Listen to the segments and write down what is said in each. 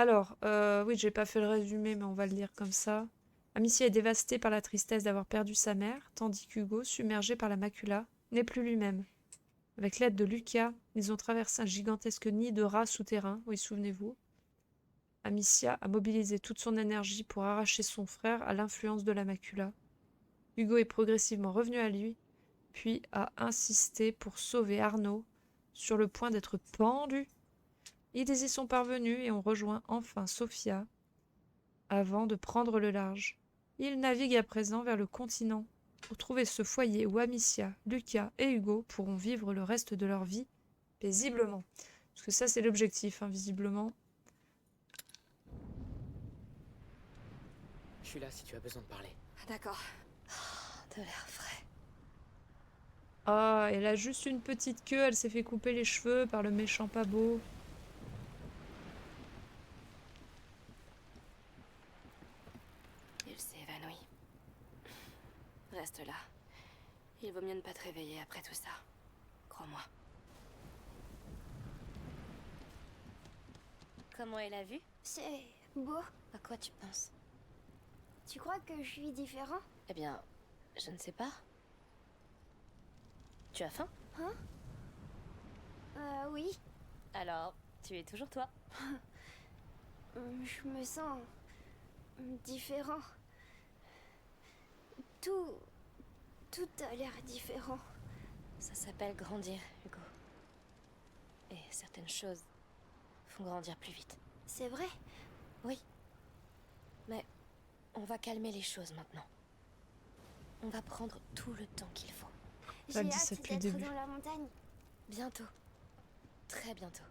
Alors, oui, j'ai pas fait le résumé, mais on va le lire comme ça. Amicia est dévasté par la tristesse d'avoir perdu sa mère, tandis qu'Hugo, submergé par la macula, n'est plus lui-même. Avec l'aide de Lucas, ils ont traversé un gigantesque nid de rats souterrains, oui, souvenez-vous. Amicia a mobilisé toute son énergie pour arracher son frère à l'influence de la macula. Hugo est progressivement revenu à lui, puis a insisté pour sauver Arnaud, sur le point d'être pendu. Ils y sont parvenus et ont rejoint enfin Sophia, avant de prendre le large. Ils naviguent à présent vers le continent pour trouver ce foyer où Amicia, Lucas et Hugo pourront vivre le reste de leur vie paisiblement. Parce que ça, c'est l'objectif, hein, visiblement. Je suis là si tu as besoin de parler. D'accord. De l'air frais. Ah, elle a juste une petite queue, elle s'est fait couper les cheveux par le méchant pas beau. Il s'est évanoui. Reste là. Il vaut mieux ne pas te réveiller après tout ça. Crois-moi. Comment est la vue? C'est beau. À quoi tu penses? Tu crois que je suis différent? Eh bien, je ne sais pas. Tu as faim? Hein? Oui. Alors, tu es toujours toi. Je me sens différent. Tout... Tout a l'air différent. Ça s'appelle grandir, Hugo. Et certaines choses font grandir plus vite. C'est vrai? Oui. Mais on va calmer les choses maintenant. On va prendre tout le temps qu'il faut. Elle J'ai dit ça hâte depuis le d'être début. dans la montagne. Bientôt. Très bientôt.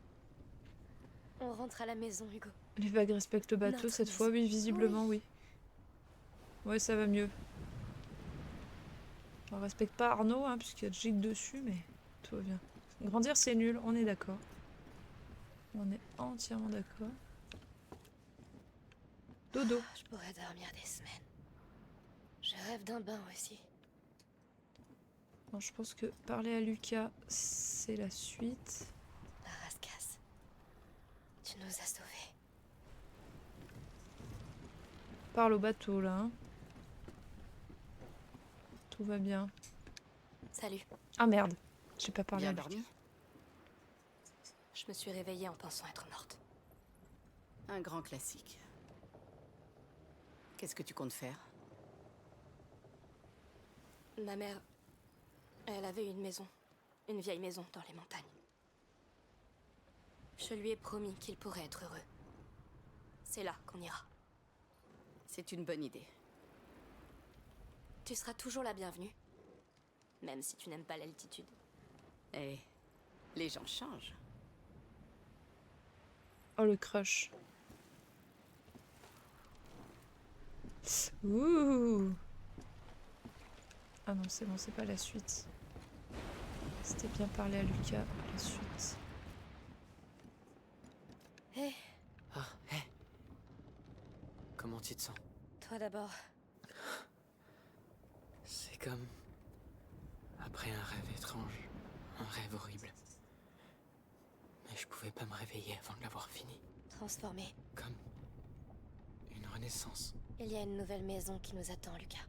On rentre à la maison, Hugo. Les vagues respectent le bateau Notre cette fois, maison. oui, visiblement, oui. Ouais, ça va mieux. On respecte pas Arnaud, hein, puisqu'il y a Jig dessus, mais tout va bien. Grandir, c'est nul, on est d'accord. On est entièrement d'accord. Dodo. Je pourrais dormir des semaines. Je rêve d'un bain aussi. Bon, je pense que parler à Lucas, c'est la suite. La rascasse. Tu nous as sauvés. Parle au bateau, là. Hein. Tout va bien. Salut. Ah merde, j'ai pas parlé à Bien Lucas. dormi? Je me suis réveillée en pensant être morte. Un grand classique. Qu'est-ce que tu comptes faire? Ma mère, elle avait une maison. Une vieille maison dans les montagnes. Je lui ai promis qu'il pourrait être heureux. C'est là qu'on ira. C'est une bonne idée. Tu seras toujours la bienvenue. Même si tu n'aimes pas l'altitude. Eh, les gens changent. Oh, le crush. Ouh. Ah non, c'est bon, c'est pas la suite. C'était bien parler à Lucas, la suite. Hé, Ah, hé. Comment tu te sens? toi d'abord. C'est comme... après un rêve étrange. Un rêve horrible. Mais je pouvais pas me réveiller avant de l'avoir fini. Transformé. Comme... une renaissance. Il y a une nouvelle maison qui nous attend, Lucas.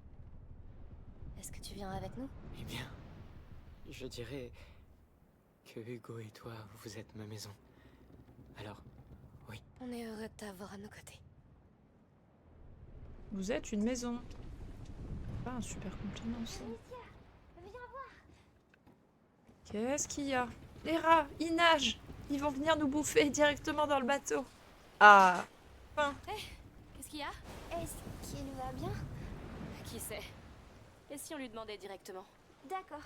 Est-ce que tu viens avec nous? Eh bien... je dirais... que Hugo et toi, vous êtes ma maison. Alors, oui. On est heureux de t'avoir à nos côtés. Vous êtes une maison. Pas un super compliment, ça. Viens voir. Qu'est-ce qu'il y a? Les rats, ils nagent. Ils vont venir nous bouffer directement dans le bateau. Ah. Enfin. Qu'est-ce qu'il y a? Est-ce qu'il va bien? Qui sait? Et si on lui demandait directement? D'accord.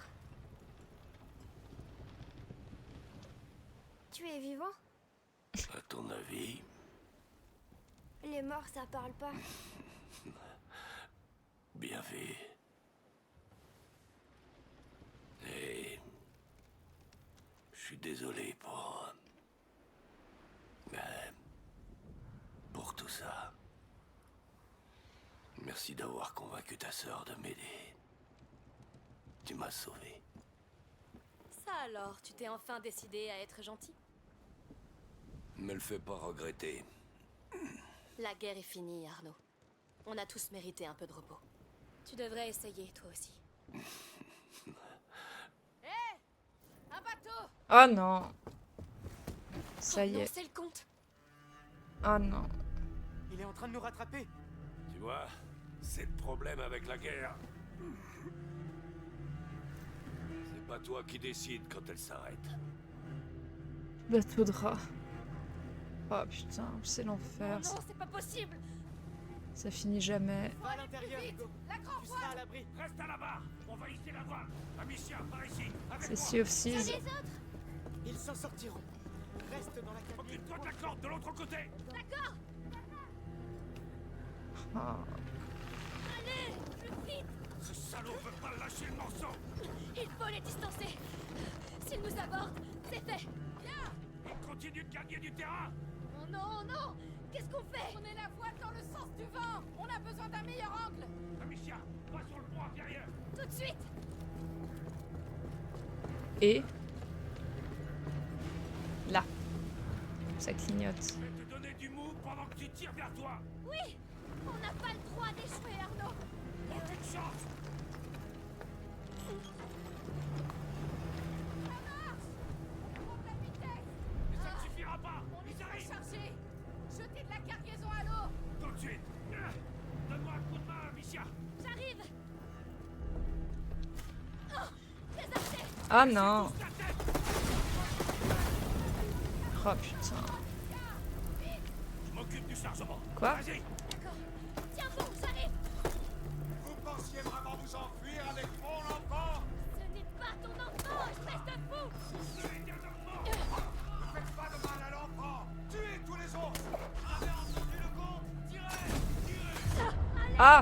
Tu es vivant? À ton avis? Les morts, ça parle pas. Bien fait. Et... je suis désolé pour tout ça. Merci d'avoir convaincu ta sœur de m'aider. Tu m'as sauvé. Ça alors, tu t'es enfin décidé à être gentil? Me le fais pas regretter. La guerre est finie, Arnaud. On a tous mérité un peu de repos. Tu devrais essayer, toi aussi. Hé! Un bateau! Oh non. Ça y Non, est. c'est le compte. Oh non. Il est en train de nous rattraper. Tu vois, c'est le problème avec la guerre. C'est pas toi qui décides quand elle s'arrête. Bateau de rat. Oh putain, c'est l'enfer. Non, c'est pas possible! Ça finit jamais. Va à l'intérieur, Hugo. La grande Tu seras à l'abri. Reste à la barre. On va hisser la voile. Amicia, par ici. Avec C'est moi. Sea of Thieves. Ils s'en sortiront. Reste dans la cabine. Occupe-toi de la corde de l'autre côté. Oh. Allez! Plus vite! Ce salaud veut pas lâcher le morceau. Il faut les distancer! S'ils nous abordent, c'est fait! Viens! Il continue de gagner du terrain. Oh non, non! Qu'est-ce qu'on fait? Tournez la voile dans le sens du vent! On a besoin d'un meilleur angle! Amicia, va sur le pont intérieur. Tout de suite! Et là, ça clignote. Je vais te donner du mou pendant que tu tires vers toi. Oui! On n'a pas le droit d'échouer, Arnaud! Aucune chance. Ça marche! On monte la vitesse! Mais ça ne suffira pas. On est Ils trop arrivent. chargés! Jetez de la cargaison à l'eau! Tout de suite. Donne-moi un coup de main, Amicia. J'arrive! Oh! Déserté! Ah non. Pousse la tête. Oh putain. Je m'occupe du chargement. Quoi? Vas-y. D'accord! Tiens bon, j'arrive! Vous pensiez vraiment vous enfuir avec mon enfant? Ce n'est pas ton enfant, espèce de fou! Ne faites pas de mal à l'enfant. Tuez tous les autres. Vous avez entendu le compte? Tirez. Ah.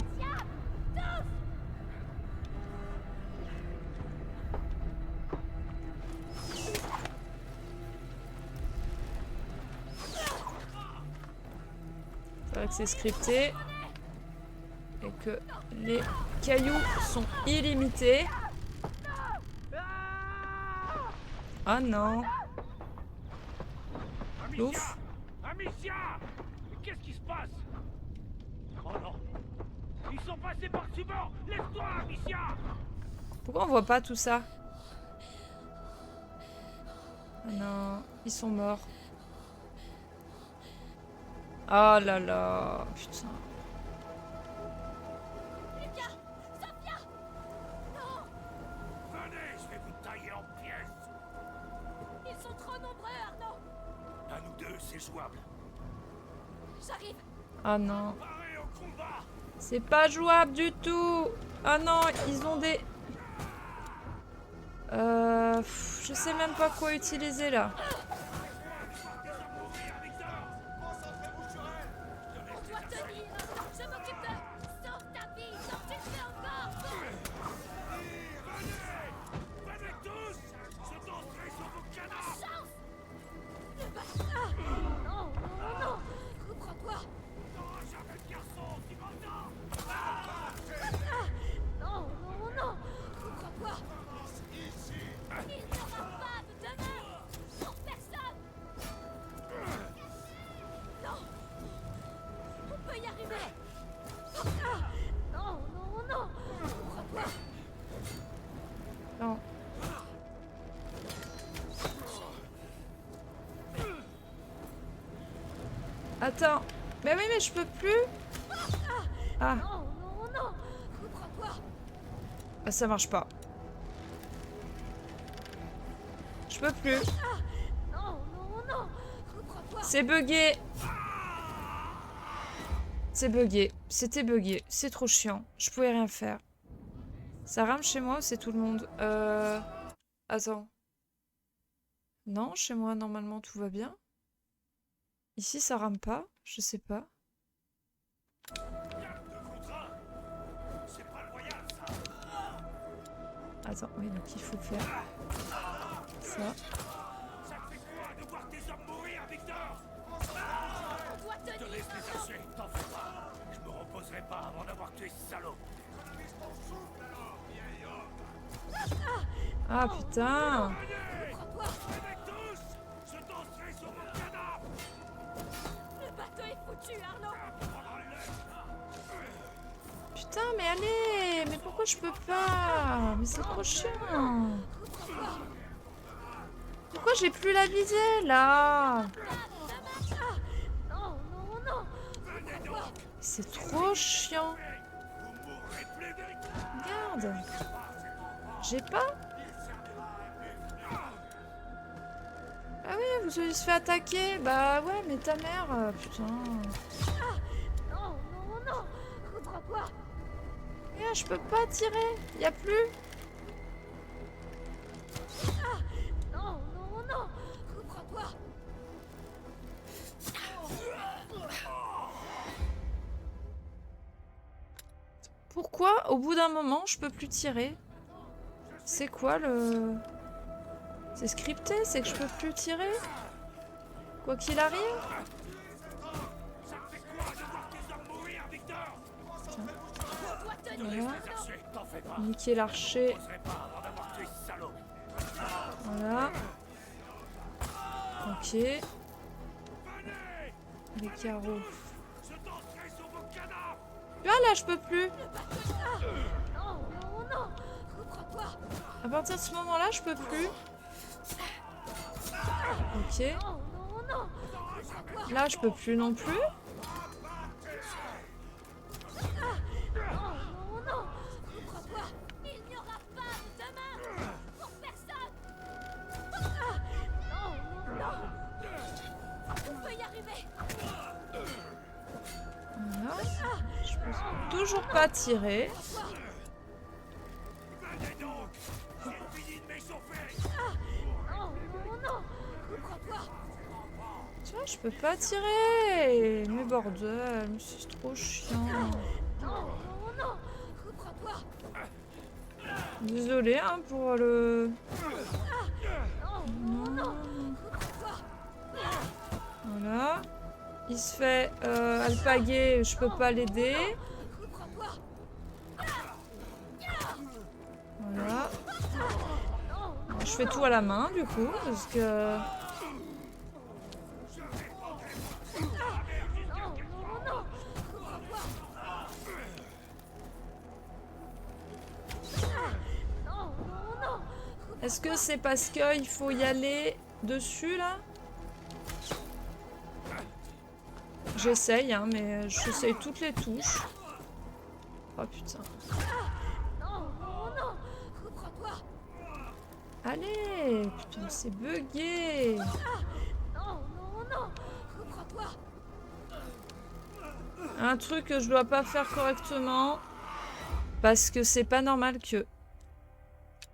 C'est vrai que c'est scripté et que les cailloux sont illimités. Ah non. Amicia. Ouf. Amicia. Mais qu'est-ce qui se passe? Oh non. Ils sont passés par-dessus bord. Lève-toi, Amicia. Pourquoi on voit pas tout ça? Ah non, ils sont morts. Oh là là, putain. Lucas! Sophia! Non! Venez, je vais vous tailler en pièces. Ils sont trop nombreux, Arnaud! À nous deux, c'est jouable. J'arrive! Ah non, Parez au combat. c'est pas jouable du tout. Ah non, ils ont des... je sais même pas quoi utiliser là. On doit tenir! Je m'occupe de... Sauve ta vie! Tant que tu le fais encore! Venez tous. Je danserai sur vos canards. Chance! Non! Non! Non! Reprends-toi! Non, jamais le garçon, tu m'entends? Non! Non! Non! Reprends-toi! Il n'y aura pas de demain! Pour personne! Non! On peut y arriver! Non! Non! Non! Reprends-toi! Non. Attends. Mais oui, mais je peux plus. Ah, Non! Non! Non! Reprends-toi! ah, ça marche pas. Je peux plus. Non! Non! Non! Reprends-toi! C'est bugué. C'est bugué. C'était bugué. C'est trop chiant. Je pouvais rien faire. Ça rame chez moi ou c'est tout le monde? Attends. Non, chez moi, normalement, tout va bien. Ici, ça rame pas. Je sais pas. C'est pas loyal, ça. Attends, oui, donc il faut faire ça. Ça te fait quoi de voir tes hommes mourir, Victor? On doit Je te tenir! laisse les lâcher, t'en fais pas. Je me reposerai pas avant d'avoir tué ce salaud. Ah, putain. Reprends-toi! Venez tous. Je danserai sur mon canapé. Le bateau est foutu! Putain, mais allez! Mais pourquoi je peux pas? Mais c'est trop chiant! Pourquoi j'ai plus la visée, là? Non, non, non. C'est trop chiant. Regarde. J'ai pas. Ah oui, vous avez se fait attaquer. Bah ouais, mais ta mère, putain. Non, non, non. Reprends-toi. Eh, je peux pas tirer. Y a plus. Non, non, non. Reprends-toi. Pourquoi, au bout d'un moment, je peux plus tirer? C'est quoi le... C'est scripté, c'est que je peux plus tirer? Quoi qu'il arrive? Voilà. Niquer l'archer. Voilà. Ok. Les carreaux. Ah là, je peux plus. Non, non, non. Reprends-toi. À partir de ce moment-là, je peux plus. Ok. Non, non, non. Là, je peux plus non plus. Non, non, non. Reprends-toi. Il n'y aura pas de demain pour personne. Non, non, non. On peut y arriver. Voilà. Je peux toujours pas tirer. Non, non, non. Reprends-toi. Tu vois, je peux pas tirer. Mais bordel, mais c'est trop chiant. Non, non, non. Reprends-toi. Désolée hein, pour le... Non, non, non. Reprends-toi. Voilà. Il se fait alpaguer, je peux pas l'aider. Reprends-toi. Voilà. Je fais tout à la main du coup, parce que... Non, non, non. Non, non, non. Est-ce que c'est parce qu'il faut y aller dessus là? J'essaye, hein, mais j'essaye toutes les touches. Oh putain. Non, non, non. Reprends-toi. Allez, putain, c'est bugué. Non, non, non. Reprends-toi. Un truc que je dois pas faire correctement. Parce que c'est pas normal que...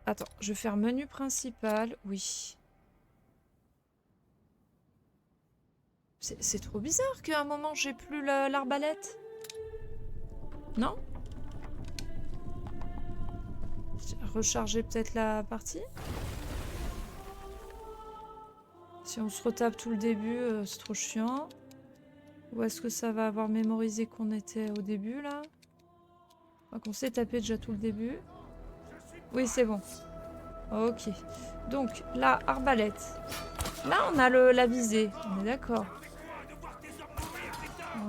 Attends, je vais faire menu principal. Oui. C'est trop bizarre qu'à un moment j'ai plus l'arbalète. Non? Recharger peut-être la partie. Si on se retape tout le début, c'est trop chiant. Ou est-ce que ça va avoir mémorisé qu'on était au début là? Qu'on s'est tapé déjà tout le début. Oui, c'est bon. Ok. Donc là, arbalète. Là, on a la visée. On est d'accord.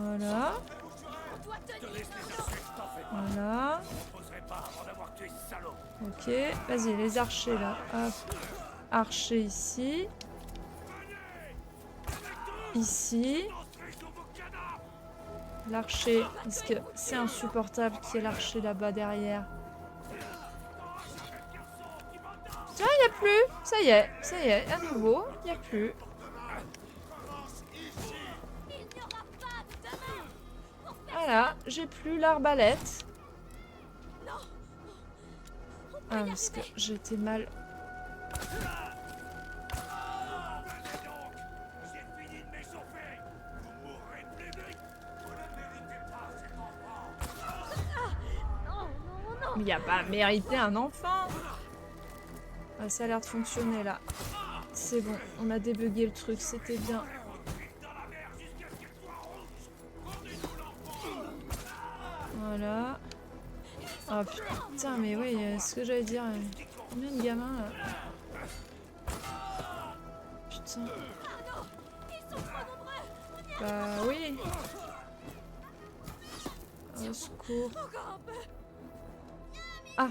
Voilà. Voilà. Ok. Vas-y, les archers là. Hop. Archer ici. Ici. L'archer. Parce que c'est insupportable qu'il y ait l'archer là-bas derrière. Ah, il n'y a plus. Ça y est, à nouveau, il n'y a plus. Voilà, j'ai plus l'arbalète. Ah, parce que j'étais mal. Mais il n'y a pas mérité un enfant. Ah, ça a l'air de fonctionner là. C'est bon, on a débugué le truc, c'était bien. Voilà. Oh putain, mais oui, ce que j'allais dire. Combien de gamins là? Putain. Bah oui. Au secours. Encore un peu. Ah.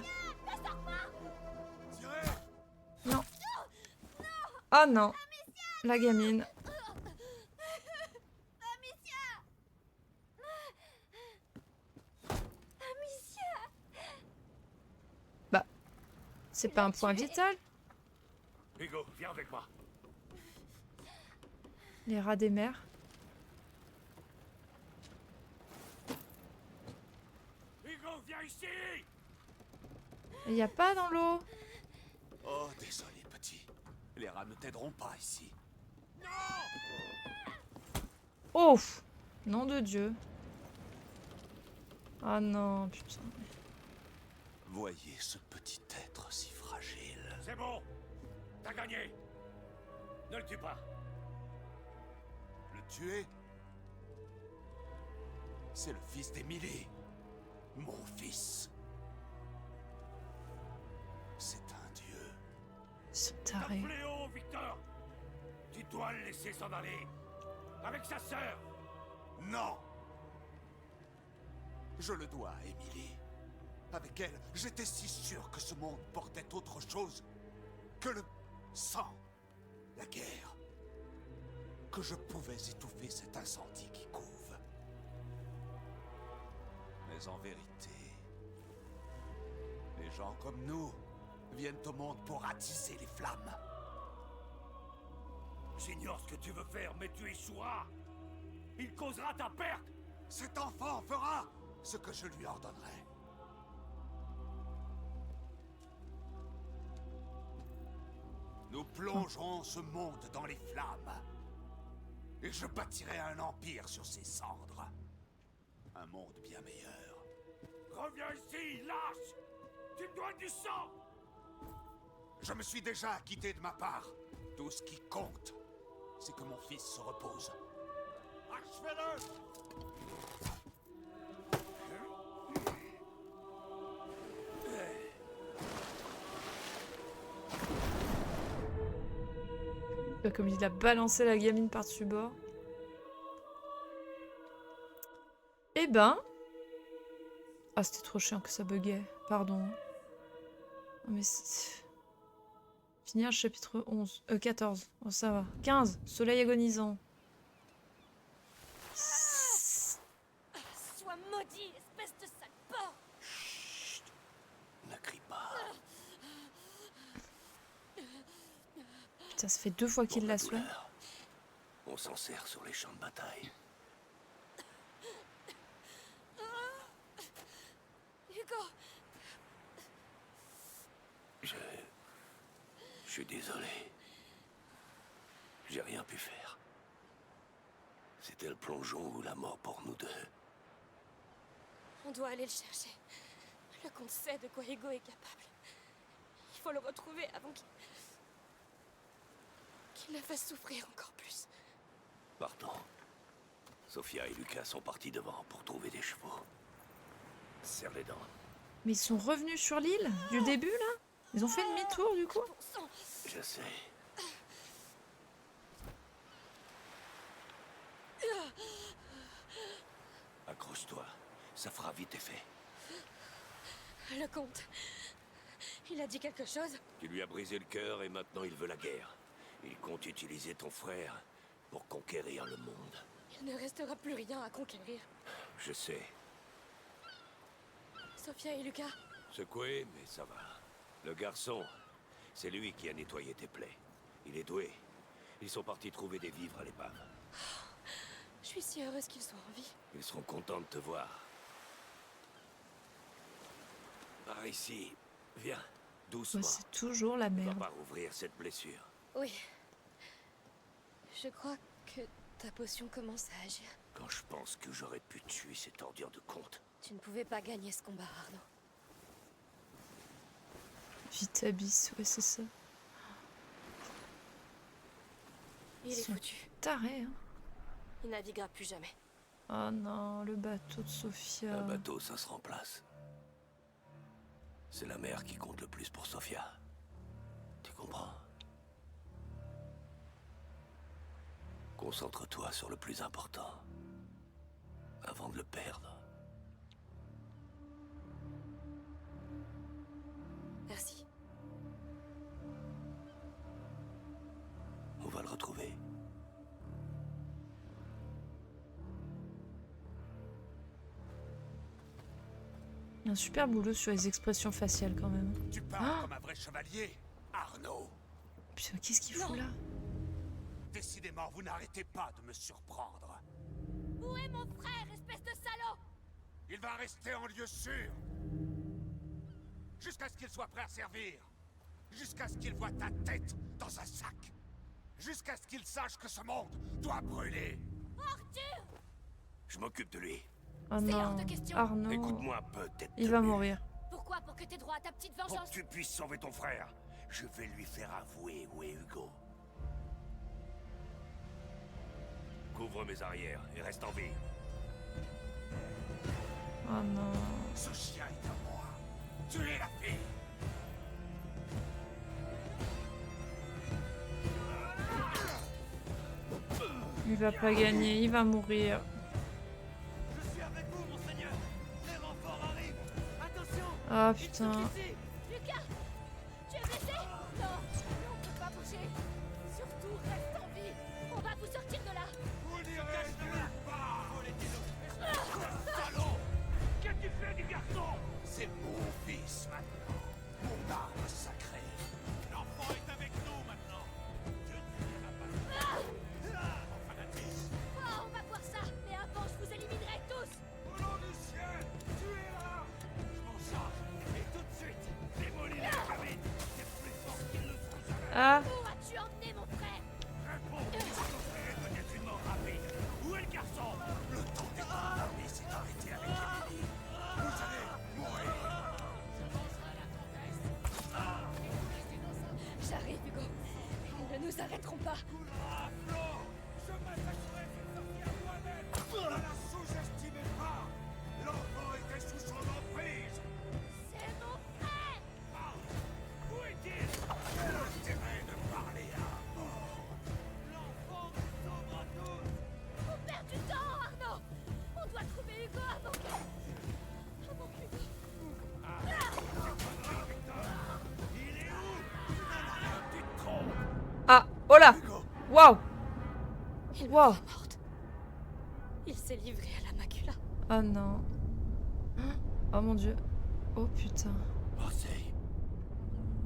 Non. Oh non. La gamine. Bah. C'est pas un point vital. Hugo, viens avec moi. Les rats des mers. Hugo, viens ici. Il y a pas dans l'eau. Oh, désolé, petit. Les rats ne t'aideront pas ici. Oh. Nom de Dieu. Ah non, putain. Voyez ce petit être si fragile. C'est bon. T'as gagné. Ne le tue pas. Le tuer? C'est le fils d'Emily. Mon fils. C'est un dieu. Ils sont Un tarés. fléau, Victor. Tu dois le laisser s'en aller. Avec sa sœur. Non! Je le dois à Emily. Avec elle, j'étais si sûr que ce monde portait autre chose que le sang, la guerre. Que je pouvais étouffer cet incendie qui couve. Mais en vérité, les gens comme nous viennent au monde pour attiser les flammes. J'ignore ce que tu veux faire, mais tu échoueras. Il causera ta perte. Cet enfant fera ce que je lui ordonnerai. Nous plongerons ce monde dans les flammes. Et je bâtirai un empire sur ses cendres. Un monde bien meilleur. Reviens ici, lâche. Tu me dois du sang. Je me suis déjà acquitté de ma part. Tout ce qui compte, c'est que mon fils se repose. Achevez-le! Comme il a balancé la gamine par-dessus bord. Eh ben. Ah, c'était trop chiant que ça buguait. Pardon. Oh, mais c'est... Finir le chapitre 11. 14. Oh, ça va. 15. Soleil agonisant. Sois maudit, espèce de sale porc. Ne crie pas. Putain, ça fait 2 fois qu'il la soigne. On s'en sert sur les champs de bataille. Hugo, Je suis désolé. J'ai rien pu faire. C'était le plongeon ou la mort pour nous deux. on doit aller le chercher. Le comte sait de quoi Hugo est capable. Il faut le retrouver avant qu'il la fasse souffrir encore plus. Partons. Sophia et Lucas sont partis devant pour trouver des chevaux. Serre les dents. Mais ils sont revenus sur l'île du début, là? Ils ont fait demi-tour, du coup? Bon sang, Je sais. Accroche-toi. Ça fera vite effet. le comte. Il a dit quelque chose? Tu lui as brisé le cœur et maintenant il veut la guerre. Il compte utiliser ton frère pour conquérir le monde. Il ne restera plus rien à conquérir. Je sais. Sophia et Lucas, Secoué, mais ça va. Le garçon, c'est lui qui a nettoyé tes plaies. Il est doué. Ils sont partis trouver des vivres à l'épave. je suis si heureuse qu'ils soient en vie. Ils seront contents de te voir. Par ici. Viens, doucement. Ouais, c'est toujours la Va merde. pas rouvrir cette blessure. Oui. Je crois que ta potion commence à agir. Quand je pense que j'aurais pu tuer cette ordure de compte. Tu ne pouvais pas gagner ce combat, Arnaud. Vitabis, ouais, c'est ça. Il est Son- foutu. Taré, hein. Il naviguera plus jamais. Oh non, le bateau de Sophia. Un bateau, ça se remplace. C'est la mer qui compte le plus pour Sophia. Tu comprends? Concentre-toi sur le plus important. Avant de le perdre. Un super boulot sur les expressions faciales quand même. Tu parles comme un vrai chevalier, Arnaud. Putain, qu'est-ce qu'il fout là? Décidément, vous n'arrêtez pas de me surprendre. Où est mon frère, espèce de salaud? Il va rester en lieu sûr. Jusqu'à ce qu'il soit prêt à servir. Jusqu'à ce qu'il voie ta tête dans un sac. Jusqu'à ce qu'il sache que ce monde doit brûler. Arthur! Je m'occupe de lui. Oh C'est hors non, de question. Arnaud. Écoute-moi un peu, tête Il de va mule. mourir. Pourquoi? Pour que t'aies droit à ta petite Pour vengeance? que tu puisses sauver ton frère, je vais lui faire avouer où est Hugo. Couvre mes arrières et reste en vie. Oh non. Ce chien est à moi. Tuez la fille. Il va pas gagner, il va mourir. Je suis avec vous, monseigneur. Les renforts arrivent. Attention. Ah Ils putain. sont ici. Lucas! Tu es blessé? Non, on peut pas bouger. Surtout, reste en vie. On va vous sortir de là. Vous n'irez nulle part. Salaud! Qu'est-ce que tu fais du garçon? C'est mon fils maintenant. Mon arme sacrée. L'enfant est avec nous maintenant. Je ne verrai pas. En fanatisme. Oh, on va voir ça. Mais avant, je vous éliminerai tous. Au nom du ciel, tuez-la. Je m'en charge. Et tout de suite, démolis la cabine. C'est plus fort qu'ils ne seront jamais. Ah, Où as-tu emmené mon frère? Réponds. Ton frère est peut-être une mort rapide. Où est le garçon? Le temps des condamnés s'est arrêté avec Emily. Vous allez mourir. J'arrive, Hugo. Ils ne nous arrêteront pas. Ah, Flo, je m'attaquerai cette sortie à moi-même. Ne la sous-estimez pas. L'enfant était sous son emprise. C'est mon frère! Parle. Où est-il? Quel intérêt de parler à un mort? L'enfant nous sauvera tous. On perd du temps, Arnaud! On doit trouver Hugo avant que... Avant que Hugo... Il est où? Tu te trompes. ah, oh là. Hugo, Waouh. Il Wow. me morte. Il s'est livré à la macula. Oh non. Oh mon dieu. Oh putain. Marseille,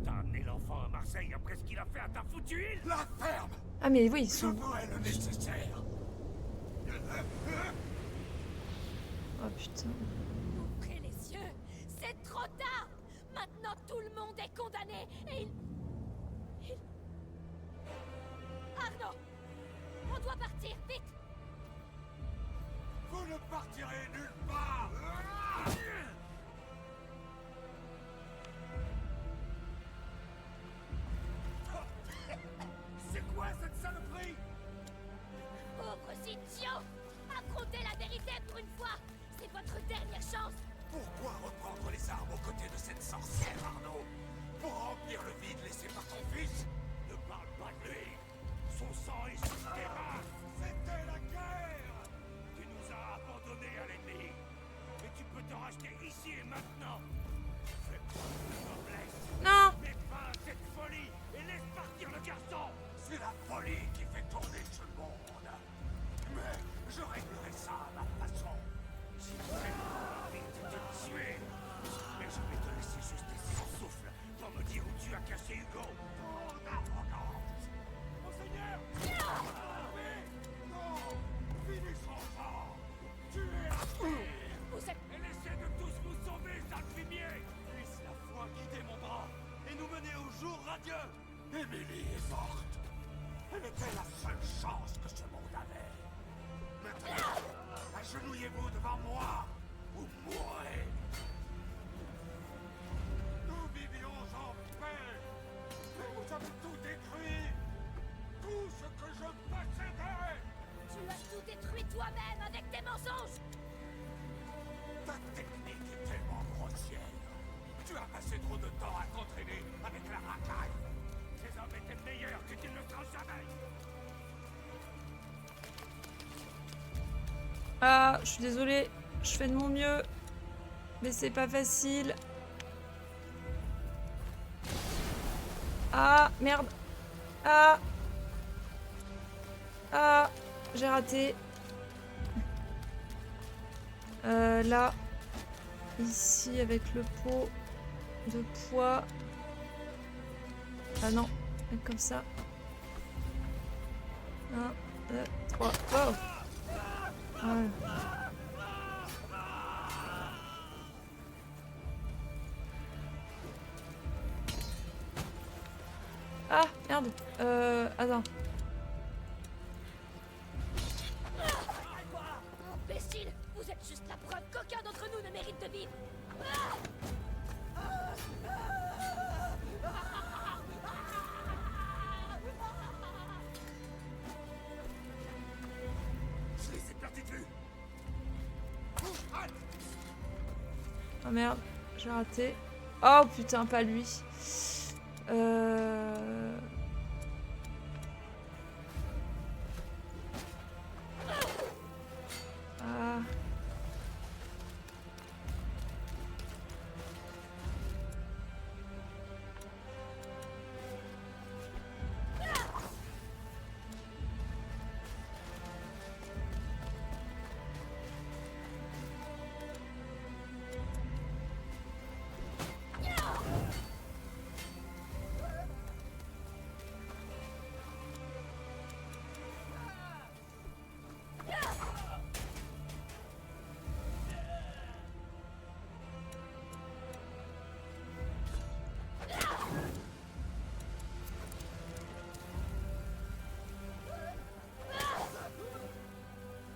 T'as amené l'enfant à Marseille après ce qu'il a fait à ta foutue île? la ferme. Ah mais oui, ils Je sont... ferai le nécessaire. Oh putain. Ouvrez les yeux! C'est trop tard! Maintenant tout le monde est condamné et il... Arnaud! On doit partir, vite! Vous ne partirez nulle part. C'est quoi cette saloperie? Pauvres idiots! Affrontez la vérité pour une fois! C'est votre dernière chance! Pourquoi reprendre les armes aux côtés de cette sorcière, Arnaud? Pour remplir le vide laissé par ton fils? Ne parle pas de lui. Son sang est sur tes mains. C'était la guerre. Tu nous as abandonnés à l'ennemi. Mais tu peux te racheter ici et maintenant. Fais preuve de noblesse. Non. Mets fin à cette folie et laisse partir le garçon. C'est la folie qui fait tourner ce monde. Mais je réglerai ça à ma façon. Si tu fais envie de te tuer. Mais je vais te laisser juste sans souffle pour me dire où tu as caché Hugo. Trop d'arrogance. Monseigneur! Non, finissons-en. Tuez la fille. Vous êtes... Et laissez de tous vous sauver, sale fumier! Puisse la foi guider mon bras et nous mener au jour radieux! Emily est morte. Elle était la seule chance que ce monde avait. Maintenant, agenouillez-vous devant moi ou mourrez. Nous vivions en paix. Mais vous avez tout détruit. Tout ce que je possédais. Tu as tout détruit toi-même avec tes mensonges! Ta technique est tellement grossière. Tu as passé trop de temps à t'entraîner avec la racaille. Ces hommes étaient meilleurs que tu ne le seras jamais! Ah, je suis désolée. Je fais de mon mieux. Mais c'est pas facile. Ah, merde. Ah. Ah, j'ai raté. Là. ici avec le pot de poids. Ah non, comme ça. 1, 2, 3. Wow. Voilà. Ah, merde. Attends. Imbécile! Vous êtes juste la preuve qu'aucun d'entre nous ne mérite de vivre! Je les ai perdus de vue. Oh merde, j'ai raté. Oh putain, pas lui. Ah.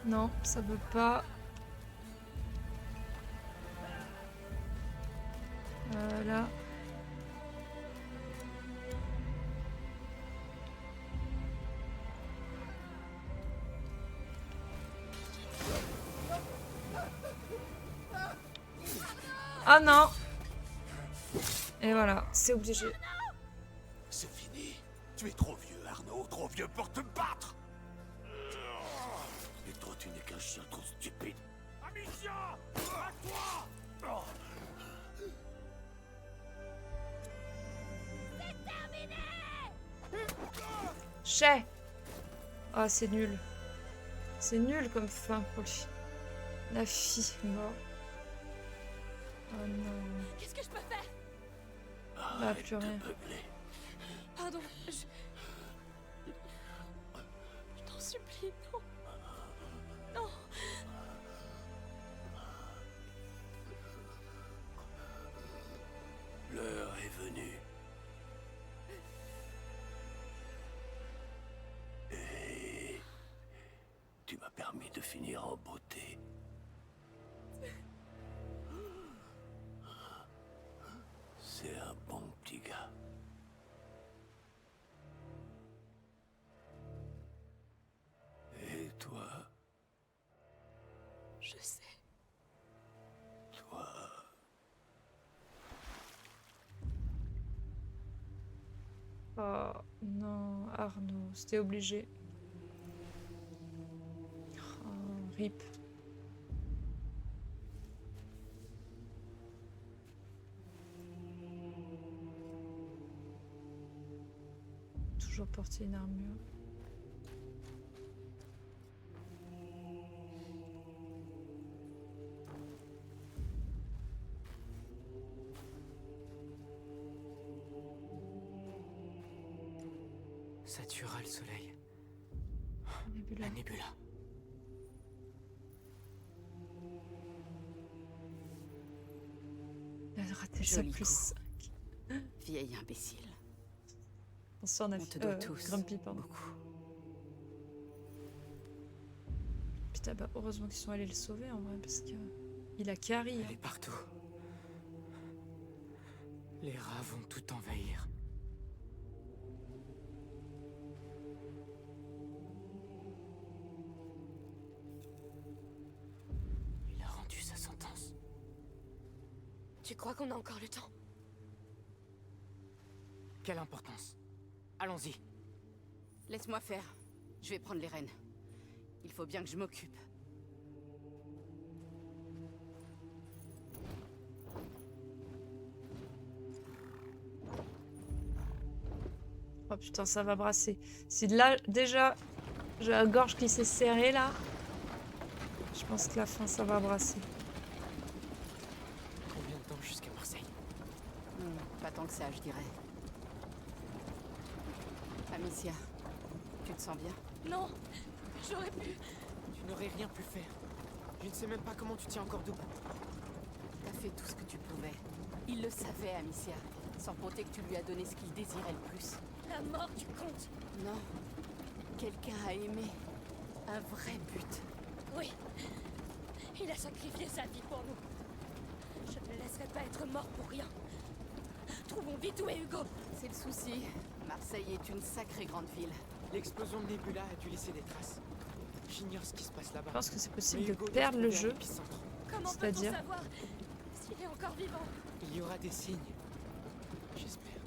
Non, ça veut pas. Là. Ah non. Et voilà, c'est obligé. C'est fini. Tu es trop vieux, Arnaud, trop vieux pour te battre. Et toi, tu n'es qu'un chien trop stupide. Amicia! À toi! Chais. Ah, c'est nul. C'est nul comme fin pour lui. La fille mort. Oh non. Qu'est-ce que je peux faire? Là, plus rien. Pardon, je t'en supplie, non. Non. L'heure est venue. Et tu m'as permis de finir en beauté. C'est un bon petit gars. Et toi, Je sais. toi, Oh non, Arnaud, c'était obligé. Oh, rip. Toujours porter une armure. Ça tuera le soleil. Nebula. La nébula. Elle a raté ça Joli plus coup. 5. Vieille imbécile. On a On te doit tous. Grumpy, pardon. Beaucoup. Putain, bah heureusement qu'ils sont allés le sauver en vrai, parce que il a carry. Elle est partout. Les rats vont tout envahir. Il a rendu sa sentence. Tu crois qu'on a encore le temps? Quelle importance? Allons-y. Laisse-moi faire. Je vais prendre les rênes. Il faut bien que je m'occupe. Oh putain, ça va brasser. Si là, déjà, j'ai la gorge qui s'est serrée là, je pense que la fin, ça va brasser. Pas tant que ça, je dirais. Amicia, tu te sens bien? Non, j'aurais pu. Tu n'aurais rien pu faire. Je ne sais même pas comment tu tiens encore debout. T'as fait tout ce que tu pouvais. Il le savait, Amicia. Sans compter que tu lui as donné ce qu'il désirait le plus. La mort du comte. Non. Quelqu'un a aimé. Un vrai but. Oui. Il a sacrifié sa vie pour nous. Je ne le laisserai pas être mort pour rien. Trouvons vite où est Hugo. C'est le souci. Marseille est une sacrée grande ville. L'explosion de Nebula a dû laisser des traces. J'ignore ce qui se passe là-bas. Je pense que c'est possible Mais de Hugo doit perdre le se trouver à jeu. l'épicentre. Comment peut-on C'est-à-dire savoir s'il est encore vivant? Il y aura des signes. J'espère.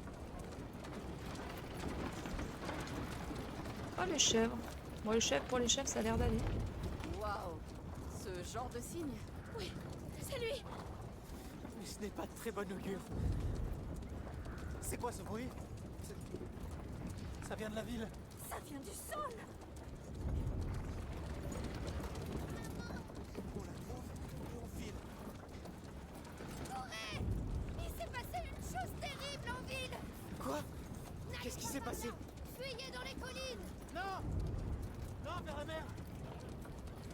Oh, les chèvres. Bon, pour les chèvres, ça a l'air d'aller. Waouh. Ce genre de signe. Oui, c'est lui. Mais ce n'est pas de très bon augure. C'est quoi ce bruit? Ça vient de la ville. Ça vient du sol. On la trouve et on file. Corée! Il s'est passé une chose terrible en ville! Quoi? Qu'est-ce qui s'est passé? Fuyez dans les collines! Non! Non, vers la mer!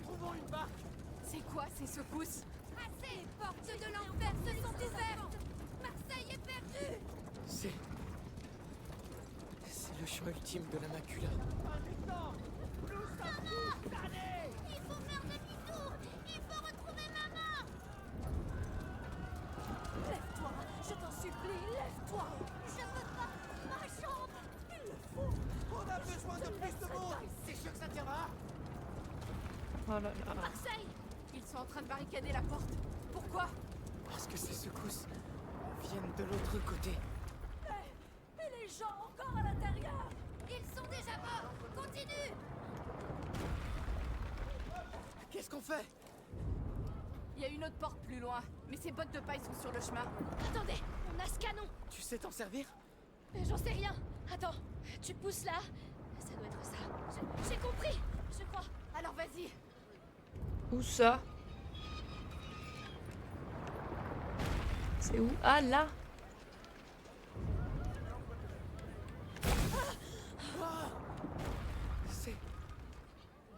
Trouvons une barque! C'est quoi ces secousses? Assez! Les portes de l'enfer se sont ouvertes! Marseille est perdue! C'est le choix ultime de la macula. Il faut faire demi-tour! Il faut retrouver maman! Lève-toi, je t'en supplie, lève-toi. Je veux pas! Ma chambre! Il le faut. On a besoin de plus de monde! C'est sûr que ça tiendra! Oh là là. Marseille. Ils sont en train de barricader la porte. Pourquoi? Parce que ces secousses viennent de l'autre côté. Et les gens encore à l'intérieur. Ils sont déjà morts! Continue! Qu'est-ce qu'on fait? Il y a une autre porte plus loin, mais ces bottes de paille sont sur le chemin. Attendez, on a ce canon. Tu sais t'en servir? J'en sais rien. Attends, tu pousses là. Ça doit être ça. J'ai compris, je crois. Alors vas-y. Où ça? C'est où? Ah, là! C'est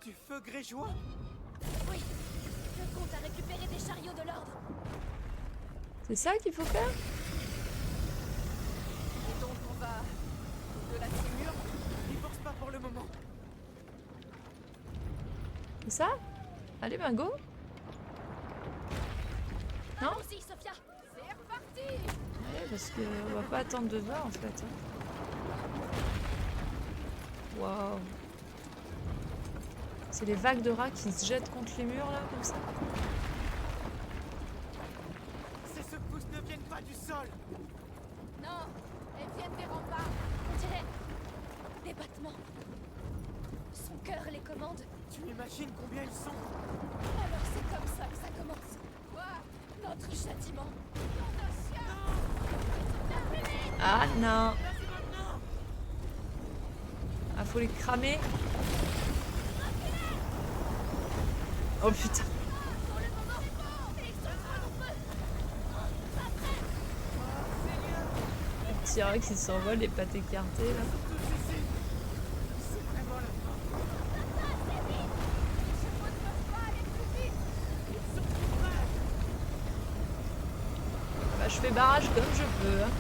du feu grégeois? Oui, le comte a récupéré des chariots de l'ordre. C'est ça qu'il faut faire? Et donc on va de la ces murs. N'y pense pas pour le moment. C'est ça? Allez, bingo! Non? Aussi, Sophia. C'est reparti. Ouais, parce qu'on va pas attendre 2 heures en fait. Hein. Waouh! C'est les vagues de rats qui se jettent contre les murs là, comme ça. Ces secousses ne viennent pas du sol. Non, elles viennent des remparts. On dirait des battements. Son cœur les commande. Tu imagines combien ils sont? Alors c'est comme ça que ça commence. Quoi? Notre châtiment. Ah non! Ah, faut les cramer. Oh putain! Le T-Rex qui s'envole, les pattes écartées là. Bah, je fais barrage comme je peux. Hein.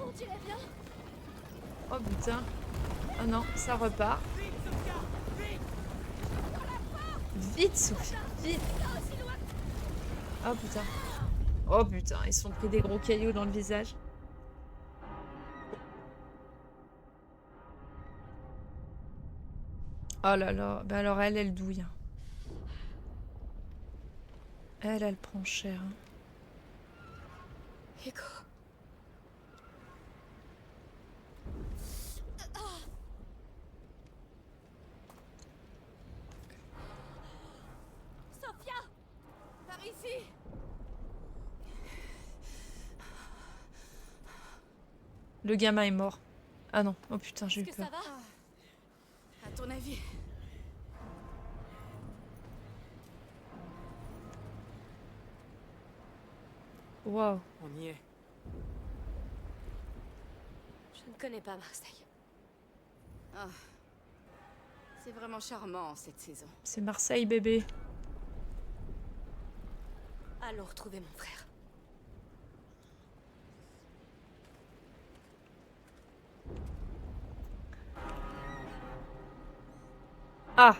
On dirait bien. Oh putain. Oh non, ça repart. Vite, Sophie, vite. Oh putain. Oh putain, ils se sont pris des gros cailloux dans le visage. Oh là là. Bah alors elle douille. Hein. Elle prend cher. Hein. Hugo. Sophia. Par ici. Le gamin est mort. Ah non, oh putain, j'ai eu Est-ce que peur. ça va? À ton avis? Waouh. On y est. Je ne connais pas Marseille. Ah. C'est vraiment charmant cette saison. C'est Marseille, bébé. Allons retrouver mon frère. Ah.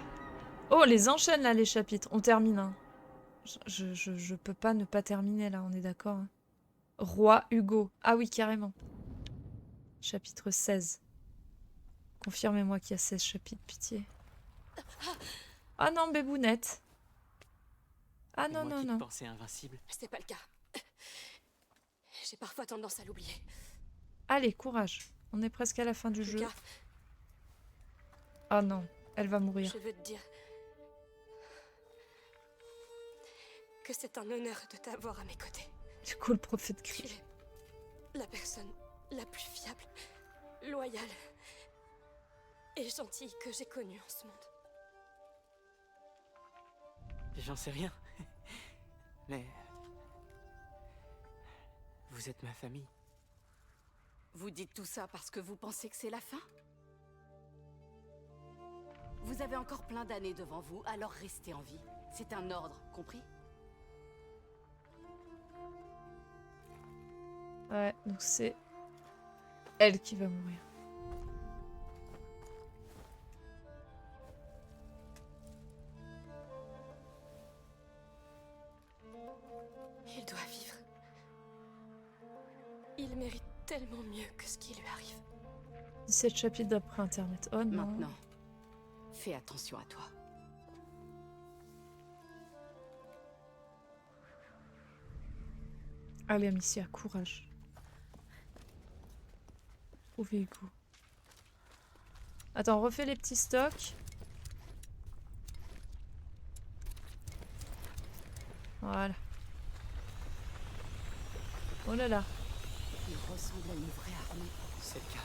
Oh, les enchaîne là, les chapitres. On termine, hein. Je peux pas ne pas terminer là, on est d'accord, hein. Roi Hugo. Ah oui, carrément. Chapitre 16. Confirmez-moi qu'il y a 16 chapitres, pitié. Ah non, bébounette. Ah Et non, moi non, qui te non. pensais invincible. C'est pas le cas. J'ai parfois tendance à l'oublier. Allez, courage. On est presque à la fin du jeu. Lucas, Ah non, elle va mourir. je veux te dire que c'est un honneur de t'avoir à mes côtés. Du coup, le prophète Tu crie. es la personne la plus fiable, loyale et gentille que j'ai connue en ce monde. J'en sais rien. Mais... vous êtes ma famille. Vous dites tout ça parce que vous pensez que c'est la fin? Vous avez encore plein d'années devant vous, alors restez en vie. C'est un ordre, compris? Ouais, donc c'est elle qui va mourir. Il doit vivre. Il mérite tellement mieux que ce qui lui arrive. 17 chapitres d'après Internet. Oh non. Maintenant, fais attention à toi. Allez, Amicia, courage. Trouvez Hugo. Attends, refais les petits stocks. Voilà. Oh là là. Il ressemble à une vraie armée. C'est le cas.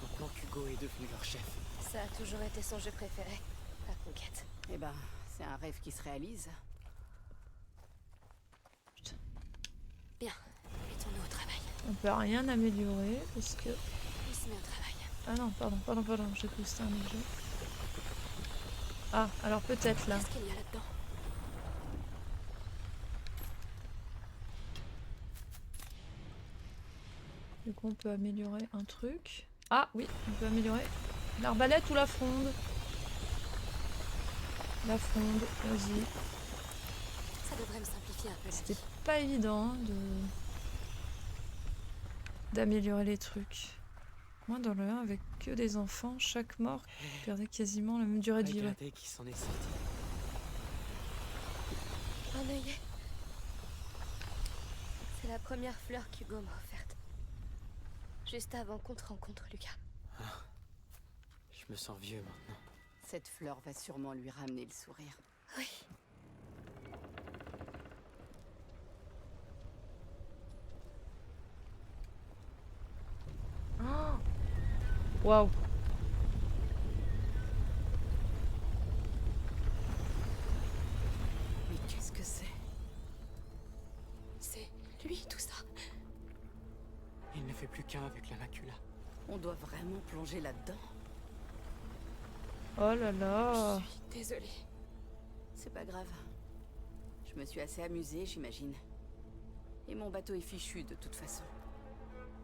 Maintenant qu'Hugo est devenu leur chef. Ça a toujours été son jeu préféré, la conquête. Eh ben, c'est un rêve qui se réalise. Bien, mettons-nous au travail. On peut rien améliorer parce que... Il se met au travail. Ah non, pardon, j'ai cru que c'était un objet. Ah, alors peut-être là. Qu'est-ce qu'il y a là-dedans? Du coup, on peut améliorer un truc. Ah oui, on peut améliorer l'arbalète ou la fronde. La fronde, vas-y. Ça devrait me simplifier un peu la C'était vie. pas évident hein, d'améliorer les trucs. Moi, dans le 1, avec que des enfants, chaque mort perdait quasiment la même durée de vie. Ouais. Regardez qui s'en est sorti. Un œillet. C'est la première fleur qu'Hugo m'a offerte. Juste avant qu'on te rencontre, Lucas. Je me sens vieux maintenant. Cette fleur va sûrement lui ramener le sourire. Oui. Waouh. Mais qu'est-ce que c'est? C'est lui, tout ça. Il ne fait plus qu'un avec la macula. On doit vraiment plonger là-dedans? Oh là là. Je suis désolée. C'est pas grave. Je me suis assez amusée, j'imagine. Et mon bateau est fichu de toute façon.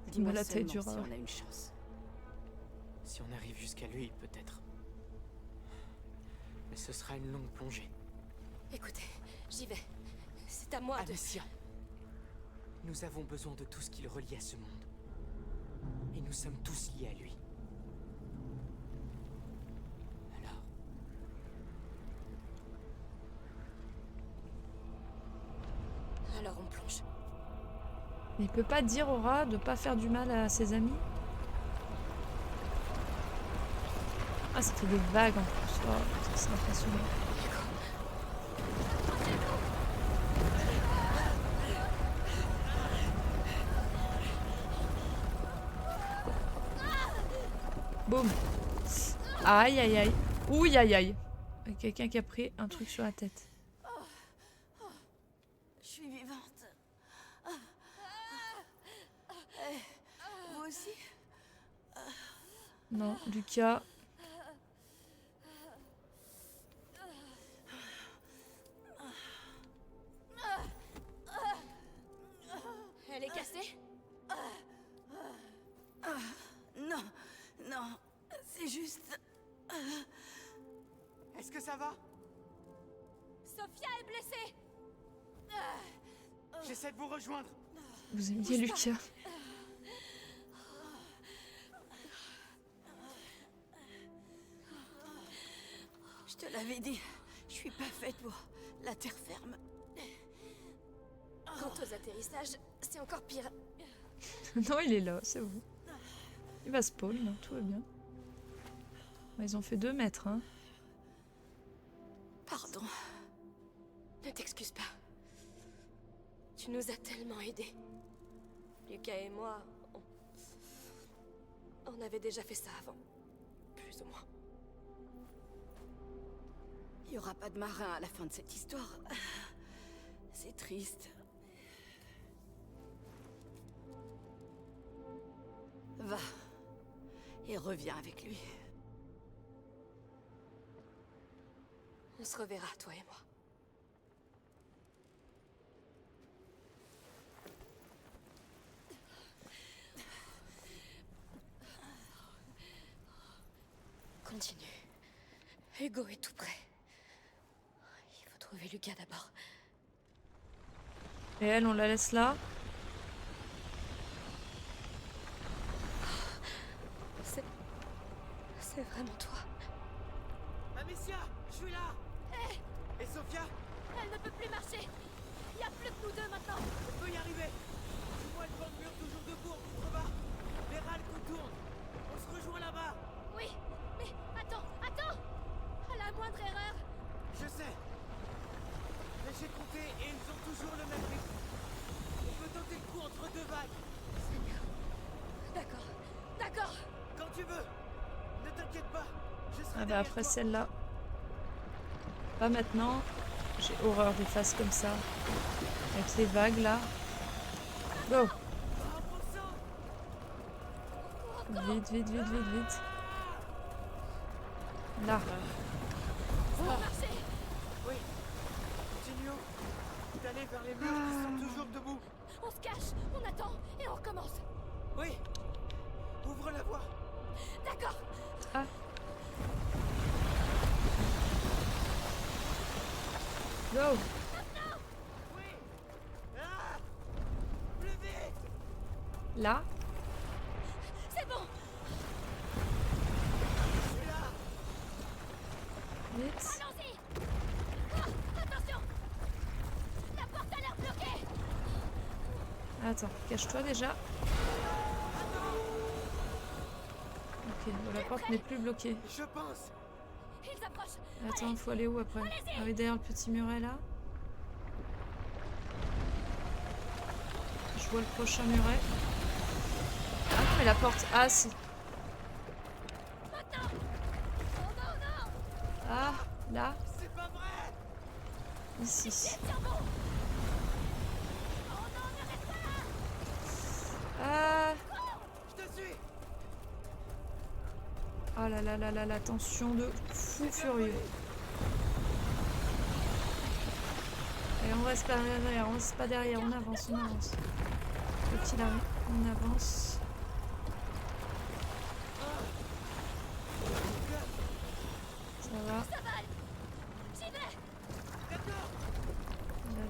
Dis-moi la taille seulement du si rat. on a une chance. Si on arrive jusqu'à lui, peut-être. Mais ce sera une longue plongée. Écoutez, j'y vais. C'est à moi de... Amicia, nous avons besoin de tout ce qui le relie à ce monde. Et nous sommes tous liés à lui. Alors, Alors on plonge. Il peut pas dire au rat de pas faire du mal à ses amis? Ah, c'était des vagues en plus. Oh, putain, c'est impressionnant. Boum. Aïe, aïe, aïe. Ouh, aïe, aïe. Il y a quelqu'un qui a pris un truc sur la tête. Je suis vivante. Vous aussi? Non, Lucas. Elle est cassée? Non, non, c'est juste... Est-ce que ça va? Sophia est blessée! J'essaie de vous rejoindre. Vous aimiez Lucas. Je te l'avais dit, je suis pas faite pour la terre ferme. Quant aux atterrissages, c'est encore pire. Non, il est là, c'est bon. Il va spawn, là, tout va bien. Ils ont fait 2 mètres, hein. Pardon. Ne t'excuse pas. Tu nous as tellement aidés. Lucas et moi, on avait déjà fait ça avant. Plus ou moins. Il y aura pas de marin à la fin de cette histoire. C'est triste. Va. Et reviens avec lui. On se reverra, toi et moi. Continue. Hugo est tout près. Il faut trouver Lucas d'abord. Et elle, on la laisse là. C'est vraiment toi. Amicia, je suis là. Et Sophia? Elle ne peut plus marcher. Il n'y a plus que nous deux maintenant. On peut y arriver. Je vois le banc de mur toujours debout en contrebas. Les râles qu'on tourne. On se rejoint là-bas. Oui, mais attends. À la moindre erreur. Je sais. Mais j'ai compté et ils ont toujours le même rythme. On peut tenter le coup entre 2 vagues. D'accord. Quand tu veux. Ne t'inquiète pas. Je serai Ah bah derrière après toi. celle-là. Pas maintenant. J'ai horreur des phases comme ça. Avec les vagues là. Go! Vite. Là. Oui. Continuons d'aller vers les murs qui sont toujours debout. On se cache, on attend et on recommence. Oui. Ouvre la voie. D'accord. Ah. Go! Oui. Ah. Plus vite. Là. C'est bon. Je suis là. Vite. Allons-y. Ah, attention. La porte a l'air bloquée. Attends, cache-toi déjà. Ok, bon, la porte n'est plus bloquée. Je pense. Ils approchent. Attends, faut aller où après? Arriver derrière le petit muret là. Je vois le prochain muret. Ah non, mais la porte. Ah, si. Maintenant. Oh non. Ah, là. C'est pas vrai. Ici. Tiens bon. Oh non, ne reste pas là. Ah. Je te suis. Oh là là là là, la tension de fou furieux. Allez, on reste pas derrière, on avance. Quoi qu'il arrive, on avance. Ça va. J'y vais. D'accord. Là.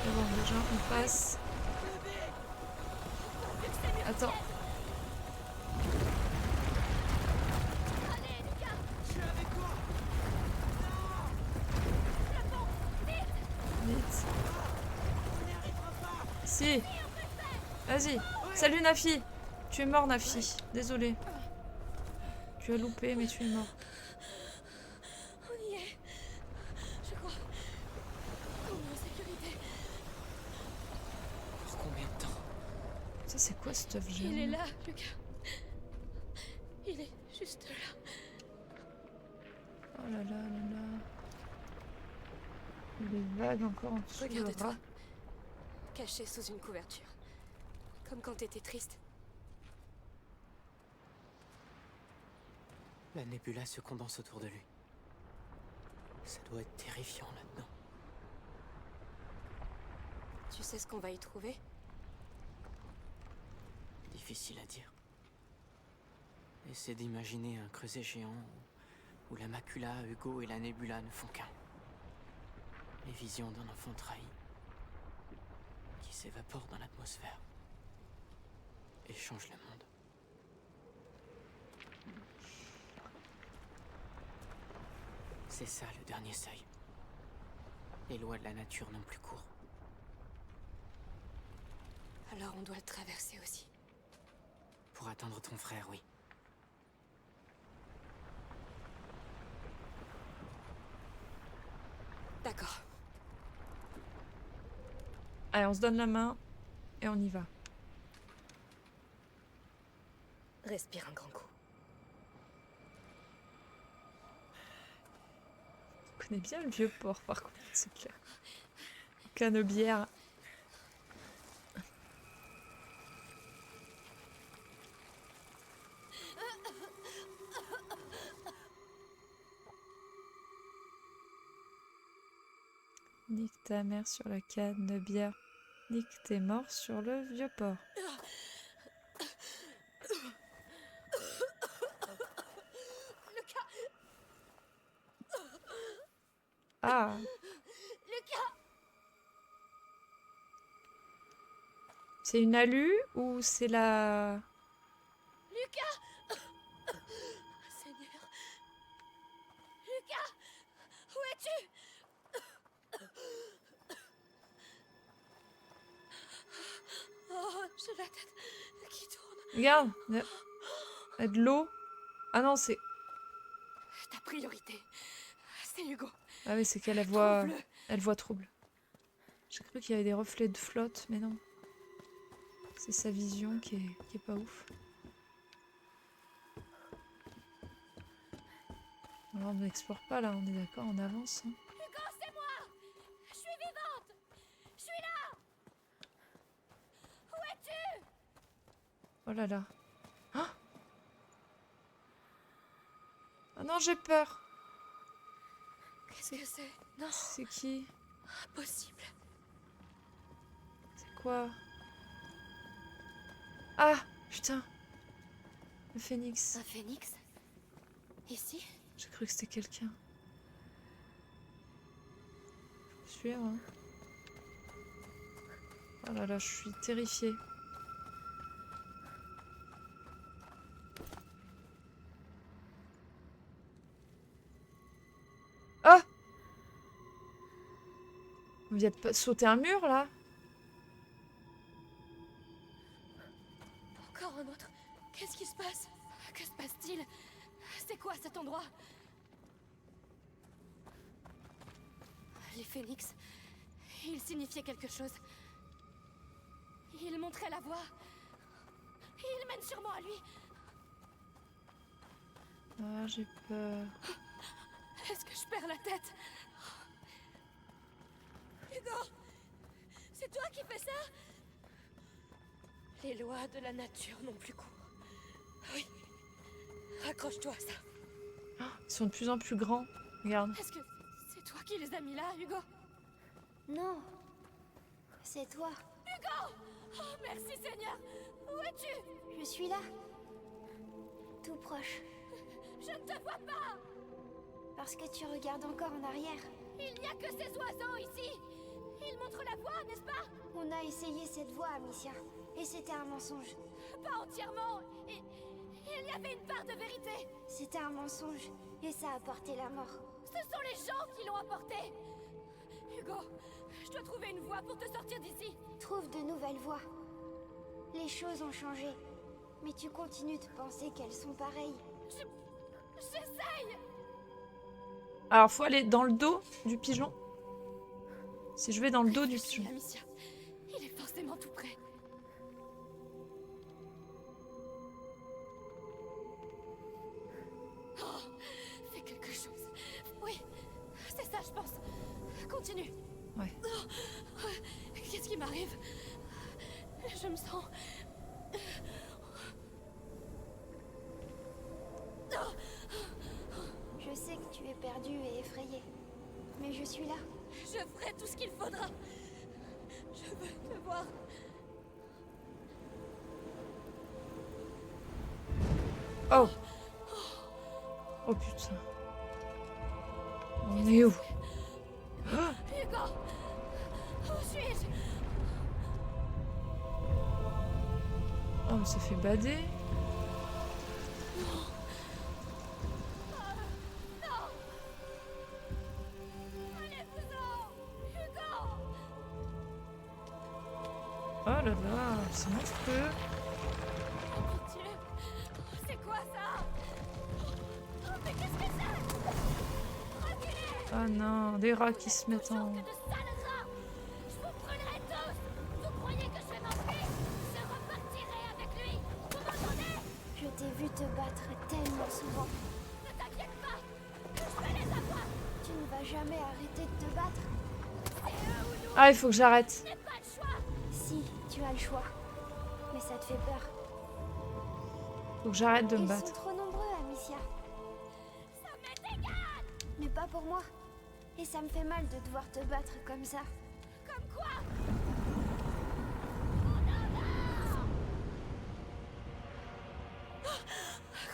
Et bon, déjà, on passe. Attends. Allez, Lucas. Je suis avec toi. Vite. On n'y arrivera pas. Si. Vas-y. Salut Nafi. Tu es mort Nafi. Désolé. Tu as loupé mais tu es mort. On y est. Je crois. On est en sécurité. C'est quoi ce stuff Il est géant? là, Lucas. Il est juste là. Oh là là là là. Il est vague encore en dessous. le Regarde-toi. rat. Caché sous une couverture. Comme quand t'étais triste. La nébula se condense autour de lui. Ça doit être terrifiant là-dedans. Tu sais ce qu'on va y trouver? Difficile à dire. Essaie d'imaginer un creuset géant où la macula, Hugo et la nébula ne font qu'un. Les visions d'un enfant trahi qui s'évapore dans l'atmosphère et change le monde. C'est ça le dernier seuil. Les lois de la nature n'ont plus cours. Alors on doit le traverser aussi. Pour atteindre ton frère, oui. D'accord. Allez, on se donne la main et on y va. Respire un grand coup. On connaît bien le vieux port par contre, c'est clair. Canebière. Nique ta mère sur la Canebière. Nique tes morts sur le vieux port. Ah, Lucas! c'est une alu ou c'est la... Lucas! Seigneur! Lucas! Où es-tu? Oh, j'ai la tête qui tourne. Regarde, il y a de l'eau. Ah non, c'est... Ta priorité, c'est Hugo. Ah oui, c'est qu'elle voit... Trouve-le. Elle voit trouble. J'ai cru qu'il y avait des reflets de flotte, mais non. C'est sa vision qui est pas ouf. Alors, on n'explore pas là, on est d'accord, on avance. Hein. Hugo, c'est moi! Je suis vivante! Je suis là! Où es-tu? Oh là là. Ah, ah non, j'ai peur. Qu'est-ce que c'est? Non, C'est qui? impossible. C'est quoi? Ah, putain. Le phénix. Un phénix? Ici? J'ai cru que c'était quelqu'un. Faut suivre, hein. Oh là là, je suis terrifiée. Ah! Vous vient de sauter un mur, là? Encore un autre. Qu'est-ce qui se passe? Que se passe-t-il? C'est quoi cet endroit? Les phénix, ils signifiaient quelque chose. Ils montraient la voie. Ils mènent sûrement à lui. Ah, j'ai peur. Est-ce que je perds la tête? Hugo! C'est toi qui fais ça? Les lois de la nature n'ont plus cours. Oui. Accroche-toi à ça. Ah, ils sont de plus en plus grands. Regarde. Est-ce que c'est toi qui les as mis là, Hugo? Non. C'est toi. Hugo! Oh, merci Seigneur! Où es-tu? Je suis là. Tout proche. Je ne te vois pas! Parce que tu regardes encore en arrière. Il n'y a que ces oiseaux ici! Ils montrent la voie, n'est-ce pas? On a essayé cette voie, Amicia. Et c'était un mensonge. Pas entièrement! Il y avait une part de vérité! C'était un mensonge. Et ça a apporté la mort. Ce sont les gens qui l'ont apporté! Hugo, je dois trouver une voie pour te sortir d'ici! Trouve de nouvelles voies. Les choses ont changé. Mais tu continues de penser qu'elles sont pareilles. J'essaye! Alors, faut aller dans le dos du pigeon. Si je vais dans le dos du pigeon. Amicia, il est forcément tout près. chose. Oui, c'est ça, je pense. Continue. Ouais. Oh, qu'est-ce qui m'arrive? Je me sens... Je sais que tu es perdu et effrayé. Mais je suis là. Je ferai tout ce qu'il faudra. Je veux te voir. Oh. Oh putain. On est où? Hugo! Où suis-je? Oh, mais ça fait bader. Oh là là, c'est monstrueux. Pitié! C'est quoi ça? Oh, mais qu'est-ce que c'est? Reculez! Ah non, des rats qui se mettent en... Que de sales rats! Je vous brûlerai tous! Vous croyez que je vais m'enfuir? Je repartirai avec lui! Vous m'entendez? Je t'ai vu te battre tellement souvent. Ne t'inquiète pas! Je vais les avoir! Tu ne vas jamais arrêter de te battre. C'est eux ou nous! Ah, il faut que j'arrête. Je n'ai pas le choix! Si, tu as le choix. Mais ça te fait peur. Faut que j'arrête de me Ils battre. sont trop nombreux, Amicia. Ça m'est égal! Mais pas pour moi. Et ça me fait mal de devoir te battre comme ça. Comme quoi?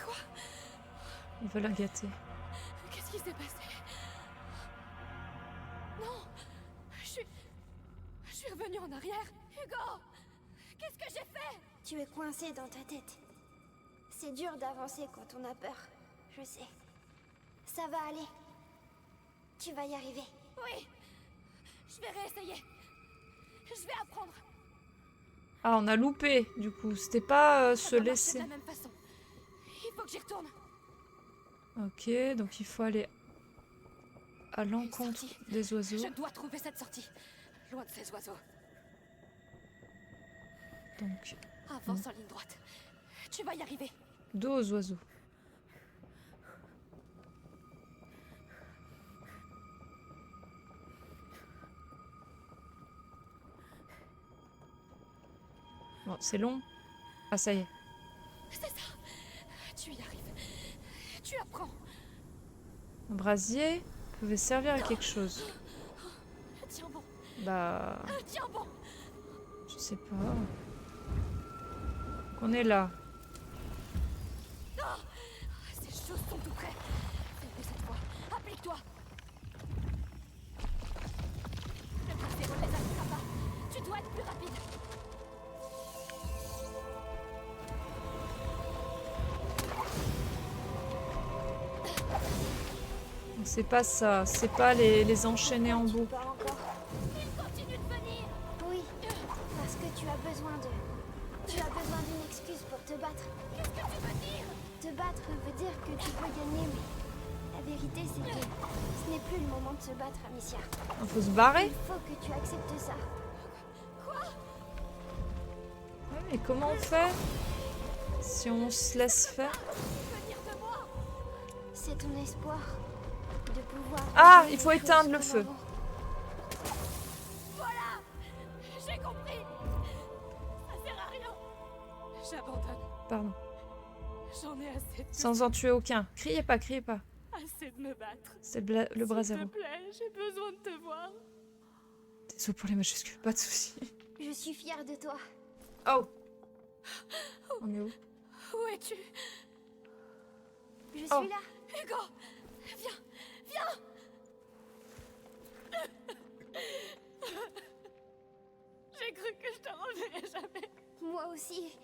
Quoi? Il veut la gâter. Qu'est-ce qui s'est passé? Non! Je suis revenue en arrière! Hugo! Qu'est-ce que j'ai fait? Tu es coincé dans ta tête. C'est dur d'avancer quand on a peur. Je sais. Ça va aller. Tu vas y arriver. Oui! Je vais réessayer. Je vais apprendre. Ah, on a loupé, du coup. C'était pas Ça se doit marcher laisser. de la même façon. Il faut que j'y retourne. Ok, donc il faut aller à l'encontre Sortie. des oiseaux. Je dois trouver cette sortie. Loin de ces oiseaux. Donc, Avance en ligne droite. Tu vas y arriver. dos aux oiseaux. Bon, c'est long. Ah, ça y est. C'est ça. Tu y arrives. Tu apprends. Un brasier pouvait servir à quelque chose. Tiens bon. Bah, Tiens bon. je sais pas. Donc on est là. Ces choses sont tout près. Fais mieux cette fois. Applique-toi. Le tracé ne les arrêtera pas. Tu dois être plus rapide. Donc c'est pas ça. C'est pas les enchaîner en boucle. Pas encore. Il continue de venir. Oui. Parce que tu as besoin de... Tu as besoin d'une excuse pour te battre. Qu'est-ce que tu veux dire? Te battre veut dire que tu peux gagner, mais... La vérité, c'est que ce n'est plus le moment de se battre, Amicia. Il faut se barrer. Il faut que tu acceptes ça. Quoi? Ouais, mais comment on fait si on se laisse faire? Venir de moi. C'est ton espoir de pouvoir... Ah, régler il faut les choses éteindre le comme feu. avant. Voilà. J'ai compris. Ça sert à rien. J'abandonne. Pardon. J'en ai assez de Sans en tuer aucun. Criez pas, criez pas. assez de me battre. C'est le bras S'il zéro. te plaît, j'ai besoin de te voir. Désolé pour les majuscules, pas de soucis. Je suis fière de toi. Oh. On est où? Où es-tu? Je suis Oh. là. Hugo, viens, viens. J'ai cru que je te reverrais jamais. Moi aussi.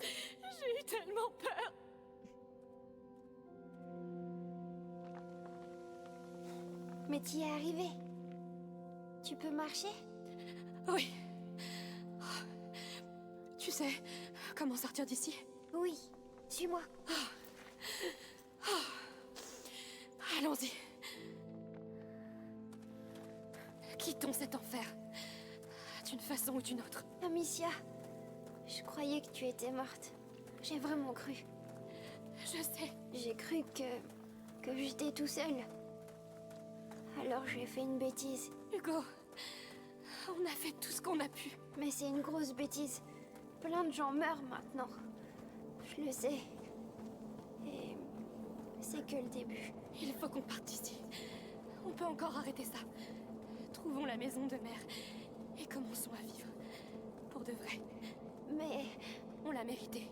J'ai eu tellement peur. Mais tu y es arrivé. Tu peux marcher? Oui. Tu sais comment sortir d'ici? Oui. Suis-moi. Allons-y. Quittons cet enfer. D'une façon ou d'une autre. Amicia, je croyais que tu étais morte. J'ai vraiment cru. Je sais. J'ai cru que j'étais tout seul. Alors j'ai fait une bêtise. Hugo, on a fait tout ce qu'on a pu. Mais c'est une grosse bêtise. Plein de gens meurent maintenant. Je le sais. Et c'est que le début. Il faut qu'on parte d'ici. On peut encore arrêter ça. Trouvons la maison de mère et commençons à vivre. Pour de vrai. Mais on l'a mérité.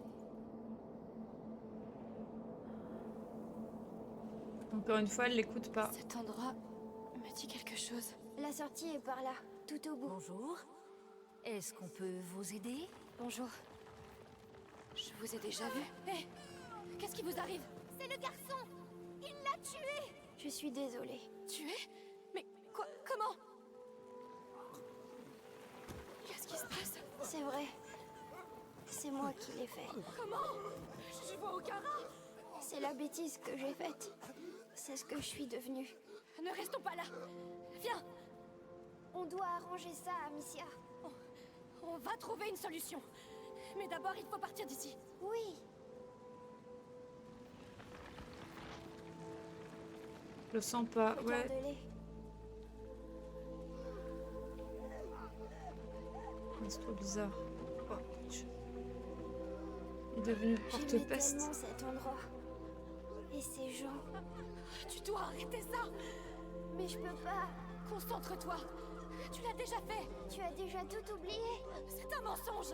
Encore une fois, elle l'écoute pas. Cet endroit me dit quelque chose. La sortie est par là, tout au bout. Bonjour. Est-ce qu'on peut vous aider? Bonjour. Je vous ai déjà vu. Hé, qu'est-ce qui vous arrive? C'est le garçon! Il l'a tué! Je suis désolée. Tué? Mais quoi? Comment? Qu'est-ce qui se passe? C'est vrai. C'est moi qui l'ai fait. Comment? Je vois aucun rat. C'est la bêtise que j'ai faite. C'est ce que je suis devenue. Ne restons pas là. Viens. On doit arranger ça, Amicia. On va trouver une solution. Mais d'abord, il faut partir d'ici. Oui. Je le sens pas, ouais. Regarde-les. C'est trop bizarre. Oh, il est devenu J'aimais porte-peste. tellement cet endroit. Et ces gens. Tu dois arrêter ça. Mais je peux pas. Concentre-toi. Tu l'as déjà fait. Tu as déjà tout oublié. C'est un mensonge.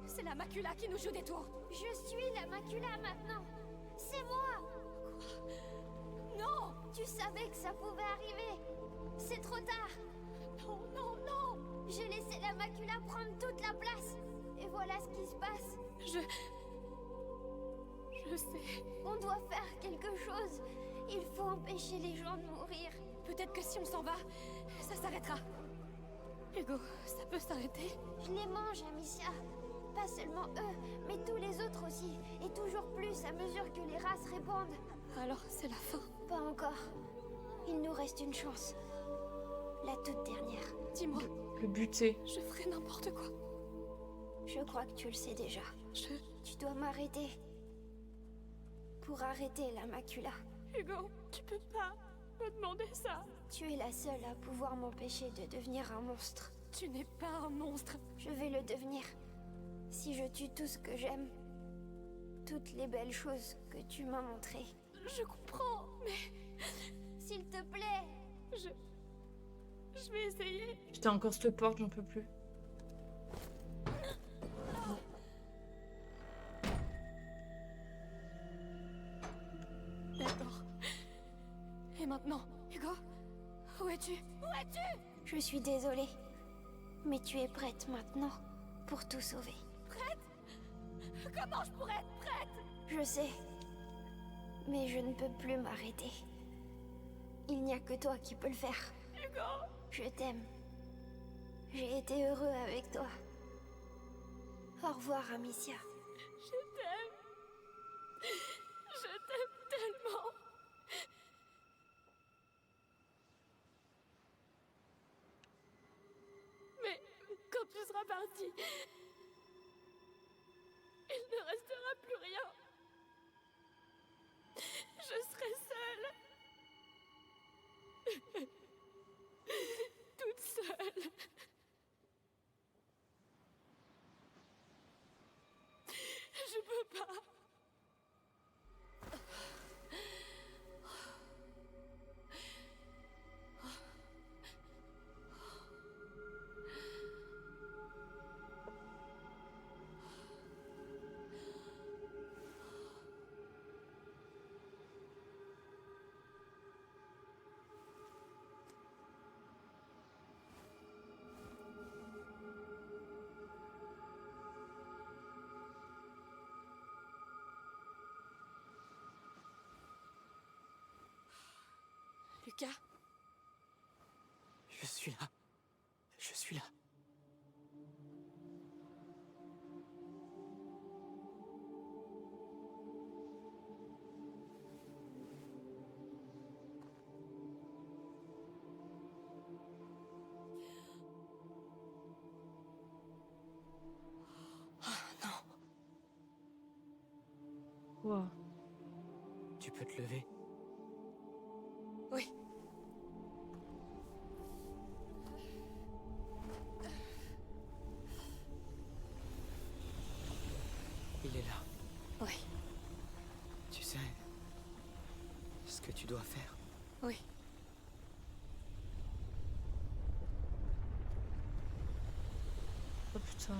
C'est la macula qui nous joue des tours. Je suis la macula maintenant. C'est moi. Quoi? Non. Tu savais que ça pouvait arriver. C'est trop tard. Non, non, non. J'ai laissé la macula prendre toute la place. Et voilà ce qui se passe. Je sais. On doit faire quelque chose. Il faut empêcher les gens de mourir. Peut-être que si on s'en va, ça s'arrêtera. Hugo, ça peut s'arrêter? Je les mange, Amicia. Pas seulement eux, mais tous les autres aussi. Et toujours plus à mesure que les races répandent. Alors c'est la fin? Pas encore. Il nous reste une chance. La toute dernière. Dis-moi. Le buter. Je ferai n'importe quoi. Je crois que tu le sais déjà. Tu dois m'arrêter. Pour arrêter la macula. Hugo, tu peux pas me demander ça. Tu es la seule à pouvoir m'empêcher de devenir un monstre. Tu n'es pas un monstre. Je vais le devenir. Si je tue tout ce que j'aime. Toutes les belles choses que tu m'as montrées. Je comprends, mais... S'il te plaît. Je vais essayer. Putain, encore cette porte, j'en peux plus. D'accord. Et maintenant, Hugo? Où es-tu? Où es-tu? Je suis désolée. Mais tu es prête maintenant pour tout sauver. Prête? Comment je pourrais être prête? Je sais. Mais je ne peux plus m'arrêter. Il n'y a que toi qui peux le faire. Hugo! Je t'aime. J'ai été heureux avec toi. Au revoir, Amicia. Je t'aime. Je t'aime tellement. Mais quand tu seras parti, il ne restera plus rien. Je serai seule. Toute seule. Je peux pas. Lucas? Je suis là. Je suis là. Wow. Tu peux te lever? Oui. Il est là. Oui. Tu sais ce que tu dois faire. Oui. Oh putain.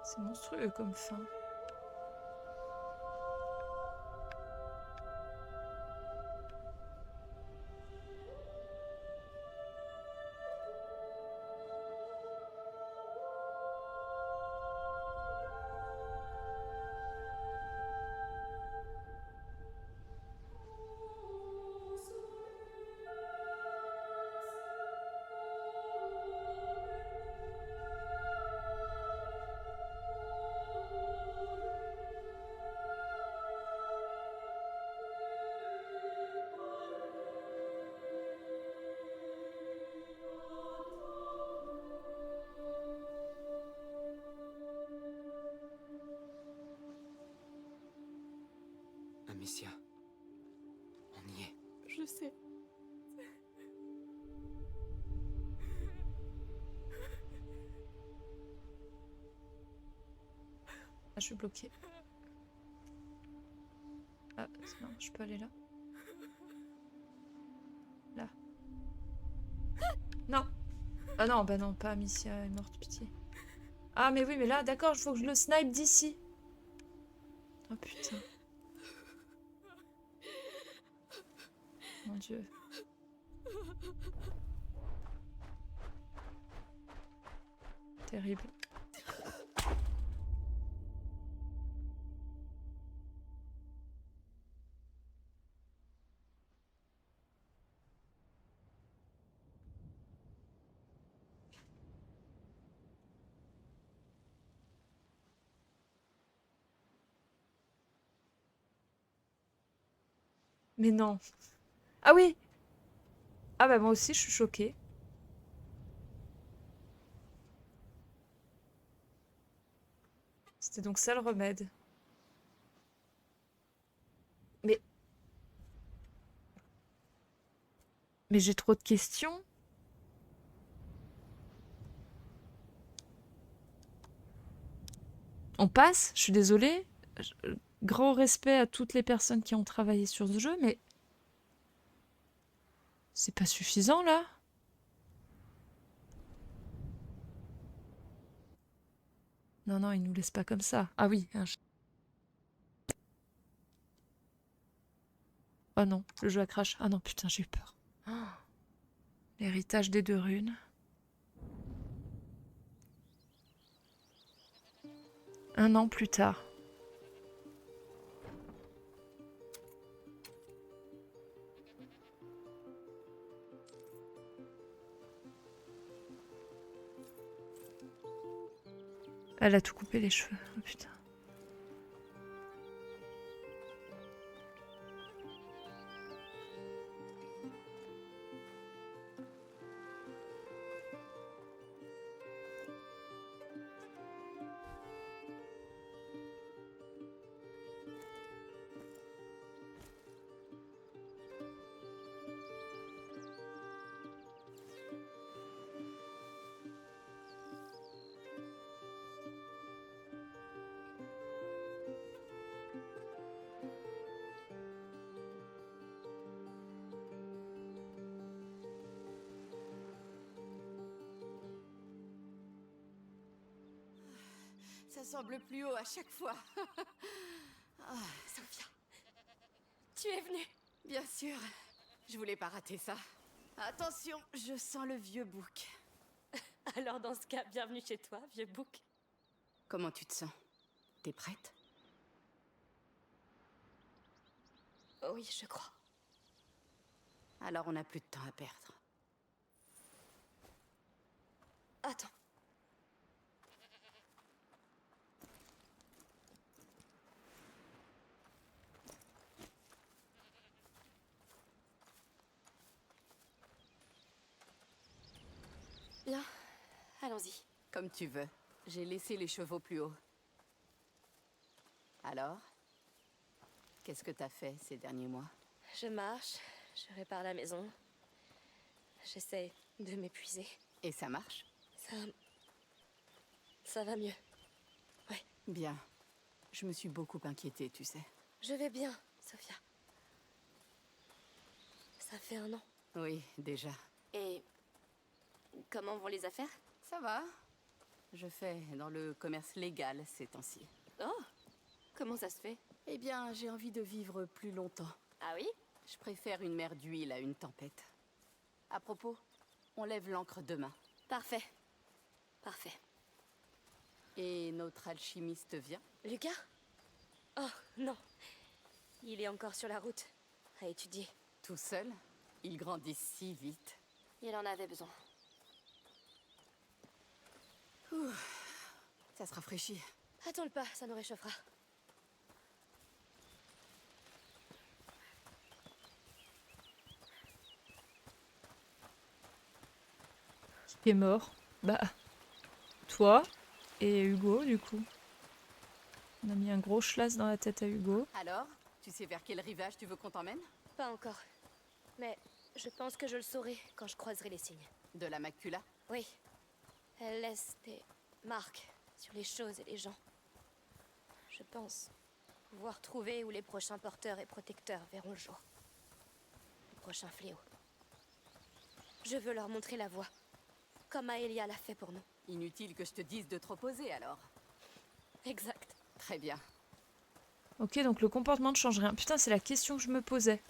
C'est monstrueux comme fin. Amicia, on y est. Je sais. Ah, je suis bloquée. Ah, non, je peux aller là. Là. Non. Ah non, bah non, pas Amicia est morte, pitié. Ah mais oui, mais là, d'accord, il faut que je le snipe d'ici. Oh putain. Mon Dieu. Terrible. Mais non. Ah oui. Ah bah moi aussi je suis choquée. C'était donc ça le remède. Mais j'ai trop de questions. On passe, je suis désolée. Grand respect à toutes les personnes qui ont travaillé sur ce jeu, mais c'est pas suffisant là. Non, non, il nous laisse pas comme ça. Ah oui. Oh non, le jeu a crash. Ah non, putain, j'ai eu peur. Oh. L'héritage des 2 runes. Un an plus tard. Elle a tout coupé les cheveux. Oh putain. Ça semble plus haut à chaque fois. Sophia, tu es venue. Bien sûr, je voulais pas rater ça. Attention, je sens le vieux bouc. Alors dans ce cas, bienvenue chez toi, vieux bouc. Comment tu te sens? T'es prête? Oui, je crois. Alors on n'a plus de temps à perdre. Attends. Bien, allons-y. Comme tu veux. J'ai laissé les chevaux plus haut. Alors? Qu'est-ce que t'as fait ces derniers mois? Je marche, je répare la maison. J'essaie de m'épuiser. Et ça marche? Ça va mieux. Ouais. Bien. Je me suis beaucoup inquiétée, tu sais. Je vais bien, Sophia. Ça fait 1 an. Oui, déjà. Et comment vont les affaires? Ça va. Je fais dans le commerce légal ces temps-ci. Oh, comment ça se fait? Eh bien, j'ai envie de vivre plus longtemps. Ah oui? Je préfère une mer d'huile à une tempête. À propos, on lève l'ancre demain. Parfait. Parfait. Et notre alchimiste vient? Lucas? Oh, non. Il est encore sur la route, à étudier. Tout seul? Il grandit si vite. Il en avait besoin. Ouh, ça se rafraîchit. Attends le pas, ça nous réchauffera. Qui est mort? Bah, toi et Hugo, du coup. On a mis un gros schlass dans la tête à Hugo. Alors, tu sais vers quel rivage tu veux qu'on t'emmène? Pas encore. Mais je pense que je le saurai quand je croiserai les signes. De la macula? Oui. Elle laisse des marques sur les choses et les gens. Je pense pouvoir trouver où les prochains porteurs et protecteurs verront le jour. Les prochains fléaux. Je veux leur montrer la voie. Comme Aelia l'a fait pour nous. Inutile que je te dise de te reposer alors. Exact. Très bien. Ok, donc le comportement ne change rien. Putain, c'est la question que je me posais.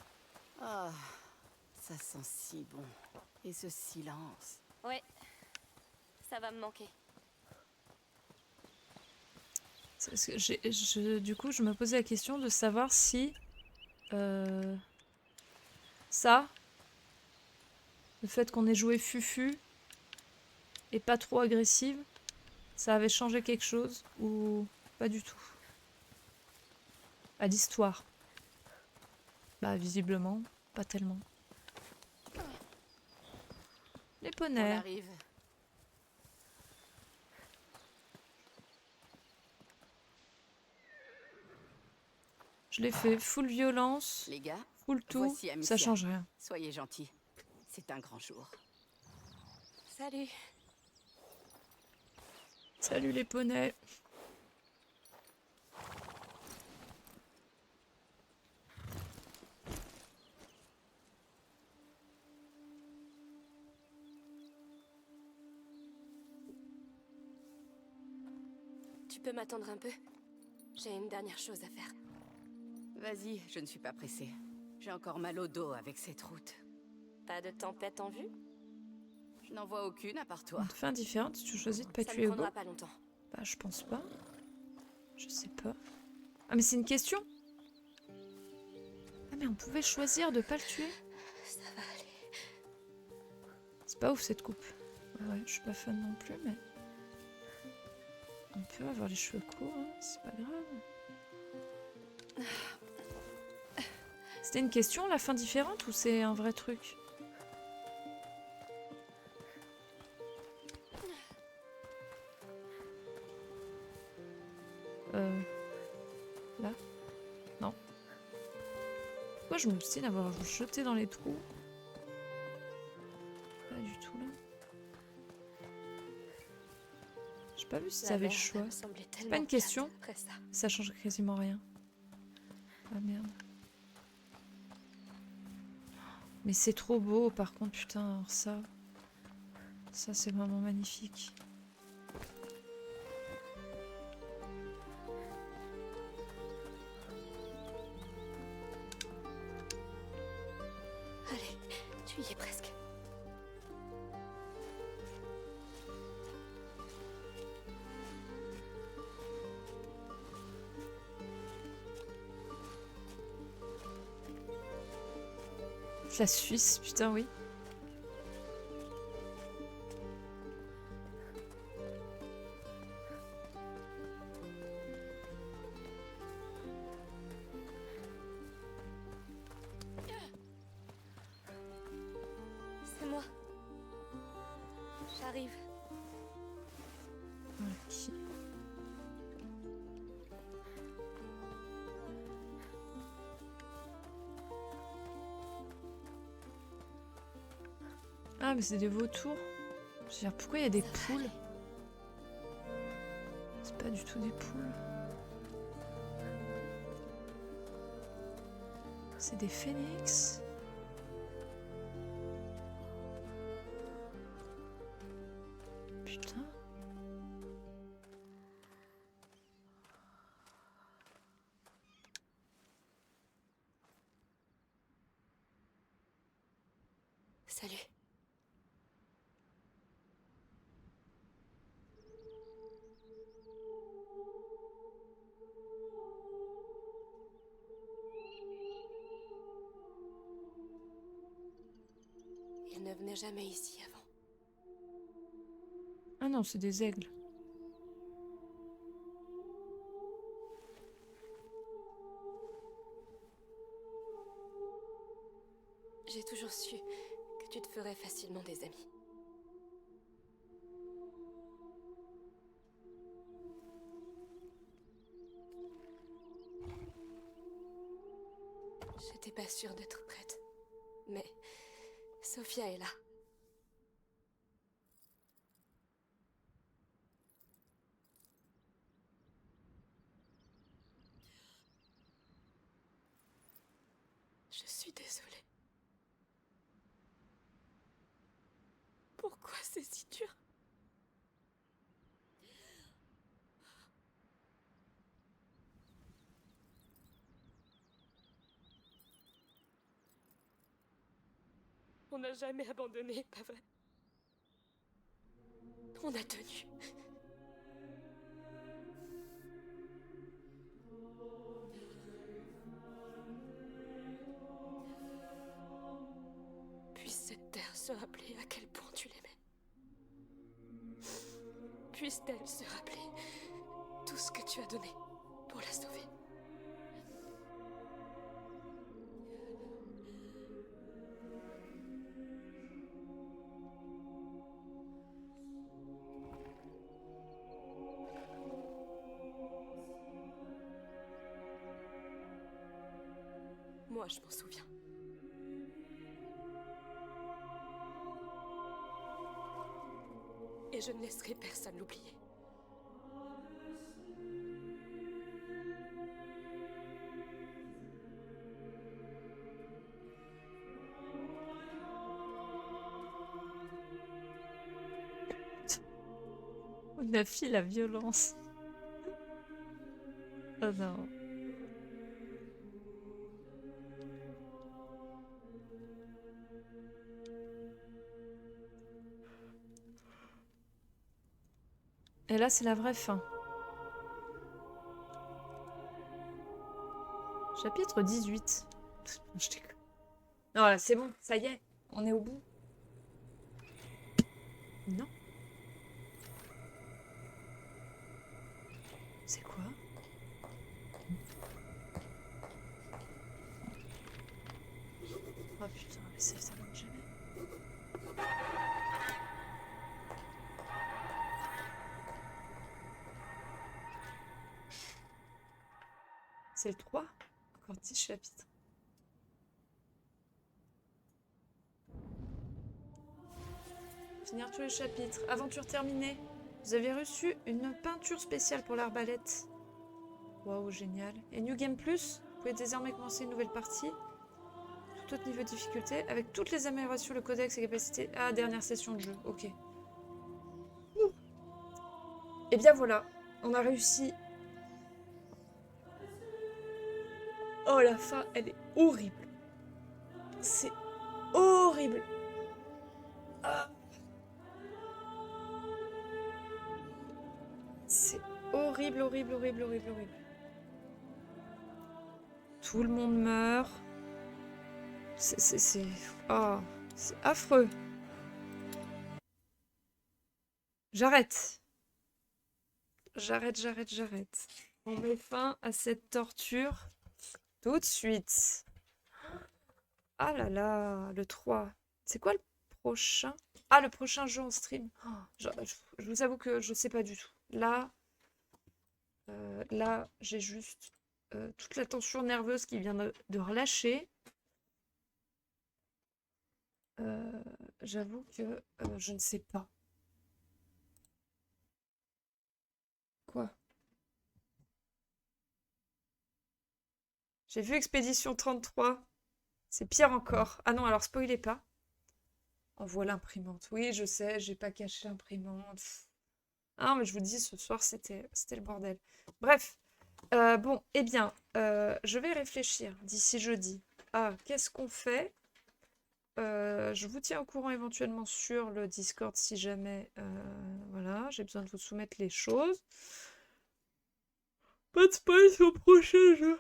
Ah, ça sent si bon. Et ce silence. Ouais. Ça va me manquer. Parce que du coup, je me posais la question de savoir si... ça... Le fait qu'on ait joué Fufu... et pas trop agressive... ça avait changé quelque chose ou pas du tout? À l'histoire. Bah, visiblement, pas tellement. Les On poneys. arrive. Je l'ai fait full violence, Les gars, full tout, voici Amicia. ça change rien. Soyez gentils. C'est un grand jour. Salut. Salut les poneys. Tu peux m'attendre un peu? J'ai une dernière chose à faire. Vas-y, je ne suis pas pressée. J'ai encore mal au dos avec cette route. Pas de tempête en vue? Je n'en vois aucune à part toi. Une fin différente si tu choisis de pas Ça tuer ne Hugo. prendra pas longtemps. Bah, je pense pas. Je sais pas. Ah, mais c'est une question? Ah, mais on pouvait choisir de pas le tuer? Ça va aller. C'est pas ouf cette coupe. Ouais, je suis pas fan non plus, mais... On peut avoir les cheveux courts, hein, c'est pas grave. C'était une question, la fin différente, ou c'est un vrai truc? Là? Non. Pourquoi je m'obstine à avoir jeté dans les trous? Pas du tout là. J'ai pas vu si ça avait le choix. C'est pas une question. Ça change quasiment rien. Ah merde. Mais c'est trop beau par contre, putain, alors ça. Ça c'est vraiment magnifique. Allez, tu y es presque. La Suisse, putain oui. C'est moi. J'arrive. Ok. Ah, mais c'est des vautours. Je veux dire, pourquoi il y a des poules? C'est pas du tout des poules. C'est des phénix. Putain. Salut. Il ne venait jamais ici avant. Ah non, c'est des aigles. J'ai toujours su que tu te ferais facilement des amis. J'étais pas sûre d'être prête. Mais Sophia est là. Je suis désolée. Pourquoi c'est si dur? On n'a jamais abandonné, pas vrai? On a tenu. Puisse cette terre se rappeler à quel point tu l'aimais. Puisse-t-elle se rappeler tout ce que tu as donné pour la sauver. Moi, je m'en souviens. Et je ne laisserai personne l'oublier. On a fait la violence. Oh non. Et là, c'est la vraie fin. Chapitre 18. Je déconne. Non, là, c'est bon, ça y est. On est au bout. Non. C'est quoi? Oh putain, mais ça s'arrête jamais. C'est le 3. Encore 10 chapitres. Finir tous les chapitres. Aventure terminée. Vous avez reçu une peinture spéciale pour l'arbalète. Waouh, génial. Et New Game Plus, vous pouvez désormais commencer une nouvelle partie. Tout autre niveau de difficulté. Avec toutes les améliorations, le codex et capacités. Ah, dernière session de jeu. Ok. Et bien voilà. On a réussi. Oh, la fin, elle est horrible. C'est horrible. Ah. C'est horrible, horrible, horrible, horrible, horrible. Tout le monde meurt. C'est... Oh, c'est affreux. J'arrête. J'arrête. On met fin à cette torture tout de suite. Ah là là, le 3. C'est quoi le prochain? Ah, le prochain jeu en stream. Oh, je vous avoue que je sais pas du tout. Là, j'ai juste toute la tension nerveuse qui vient de relâcher. j'avoue que je ne sais pas. Quoi? J'ai vu Expédition 33. C'est pire encore. Ah non, alors spoilez pas. Envoie l'imprimante. Oui, je sais, j'ai pas caché l'imprimante. Ah, mais je vous dis, ce soir, c'était le bordel. Bref. Bon, eh bien, je vais réfléchir d'ici jeudi. Ah, qu'est-ce qu'on fait? Je vous tiens au courant éventuellement sur le Discord si jamais, voilà, j'ai besoin de vous soumettre les choses. Pas de spoil sur le prochain jeu.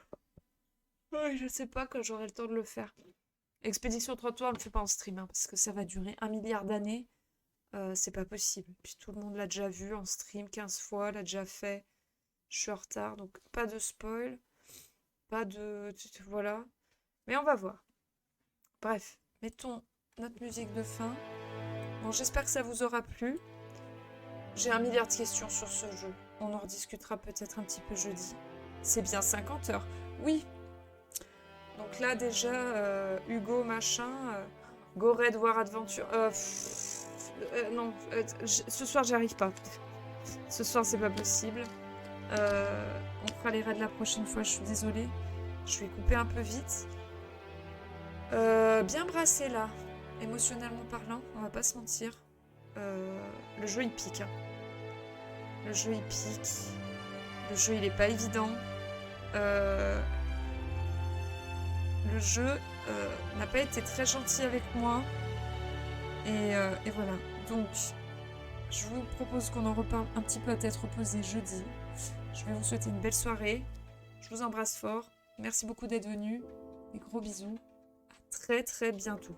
Ouais, je sais pas quand j'aurai le temps de le faire. Expédition 33, on le fait pas en stream, hein, parce que ça va durer 1 milliard d'années. C'est pas possible. Puis tout le monde l'a déjà vu en stream 15 fois, l'a déjà fait. Je suis en retard, donc pas de spoil. Pas de... Voilà. Mais on va voir. Bref, mettons notre musique de fin. Bon, j'espère que ça vous aura plu. J'ai 1 milliard de questions sur ce jeu. On en rediscutera peut-être un petit peu jeudi. C'est bien 50 heures. Oui. Donc là, déjà, Hugo, machin... Go Red War Adventure... non, ce soir, j'y arrive pas. Ce soir, c'est pas possible. On fera les raids la prochaine fois, je suis désolée. Je vais couper un peu vite. Bien brassé là, émotionnellement parlant, on va pas se mentir. Le jeu il pique. Hein. Le jeu il pique. Le jeu il est pas évident. Le jeu n'a pas été très gentil avec moi. Et voilà. Donc, je vous propose qu'on en reparle un petit peu à tête reposée jeudi. Je vais vous souhaiter une belle soirée. Je vous embrasse fort. Merci beaucoup d'être venus. Des gros bisous. À très très bientôt.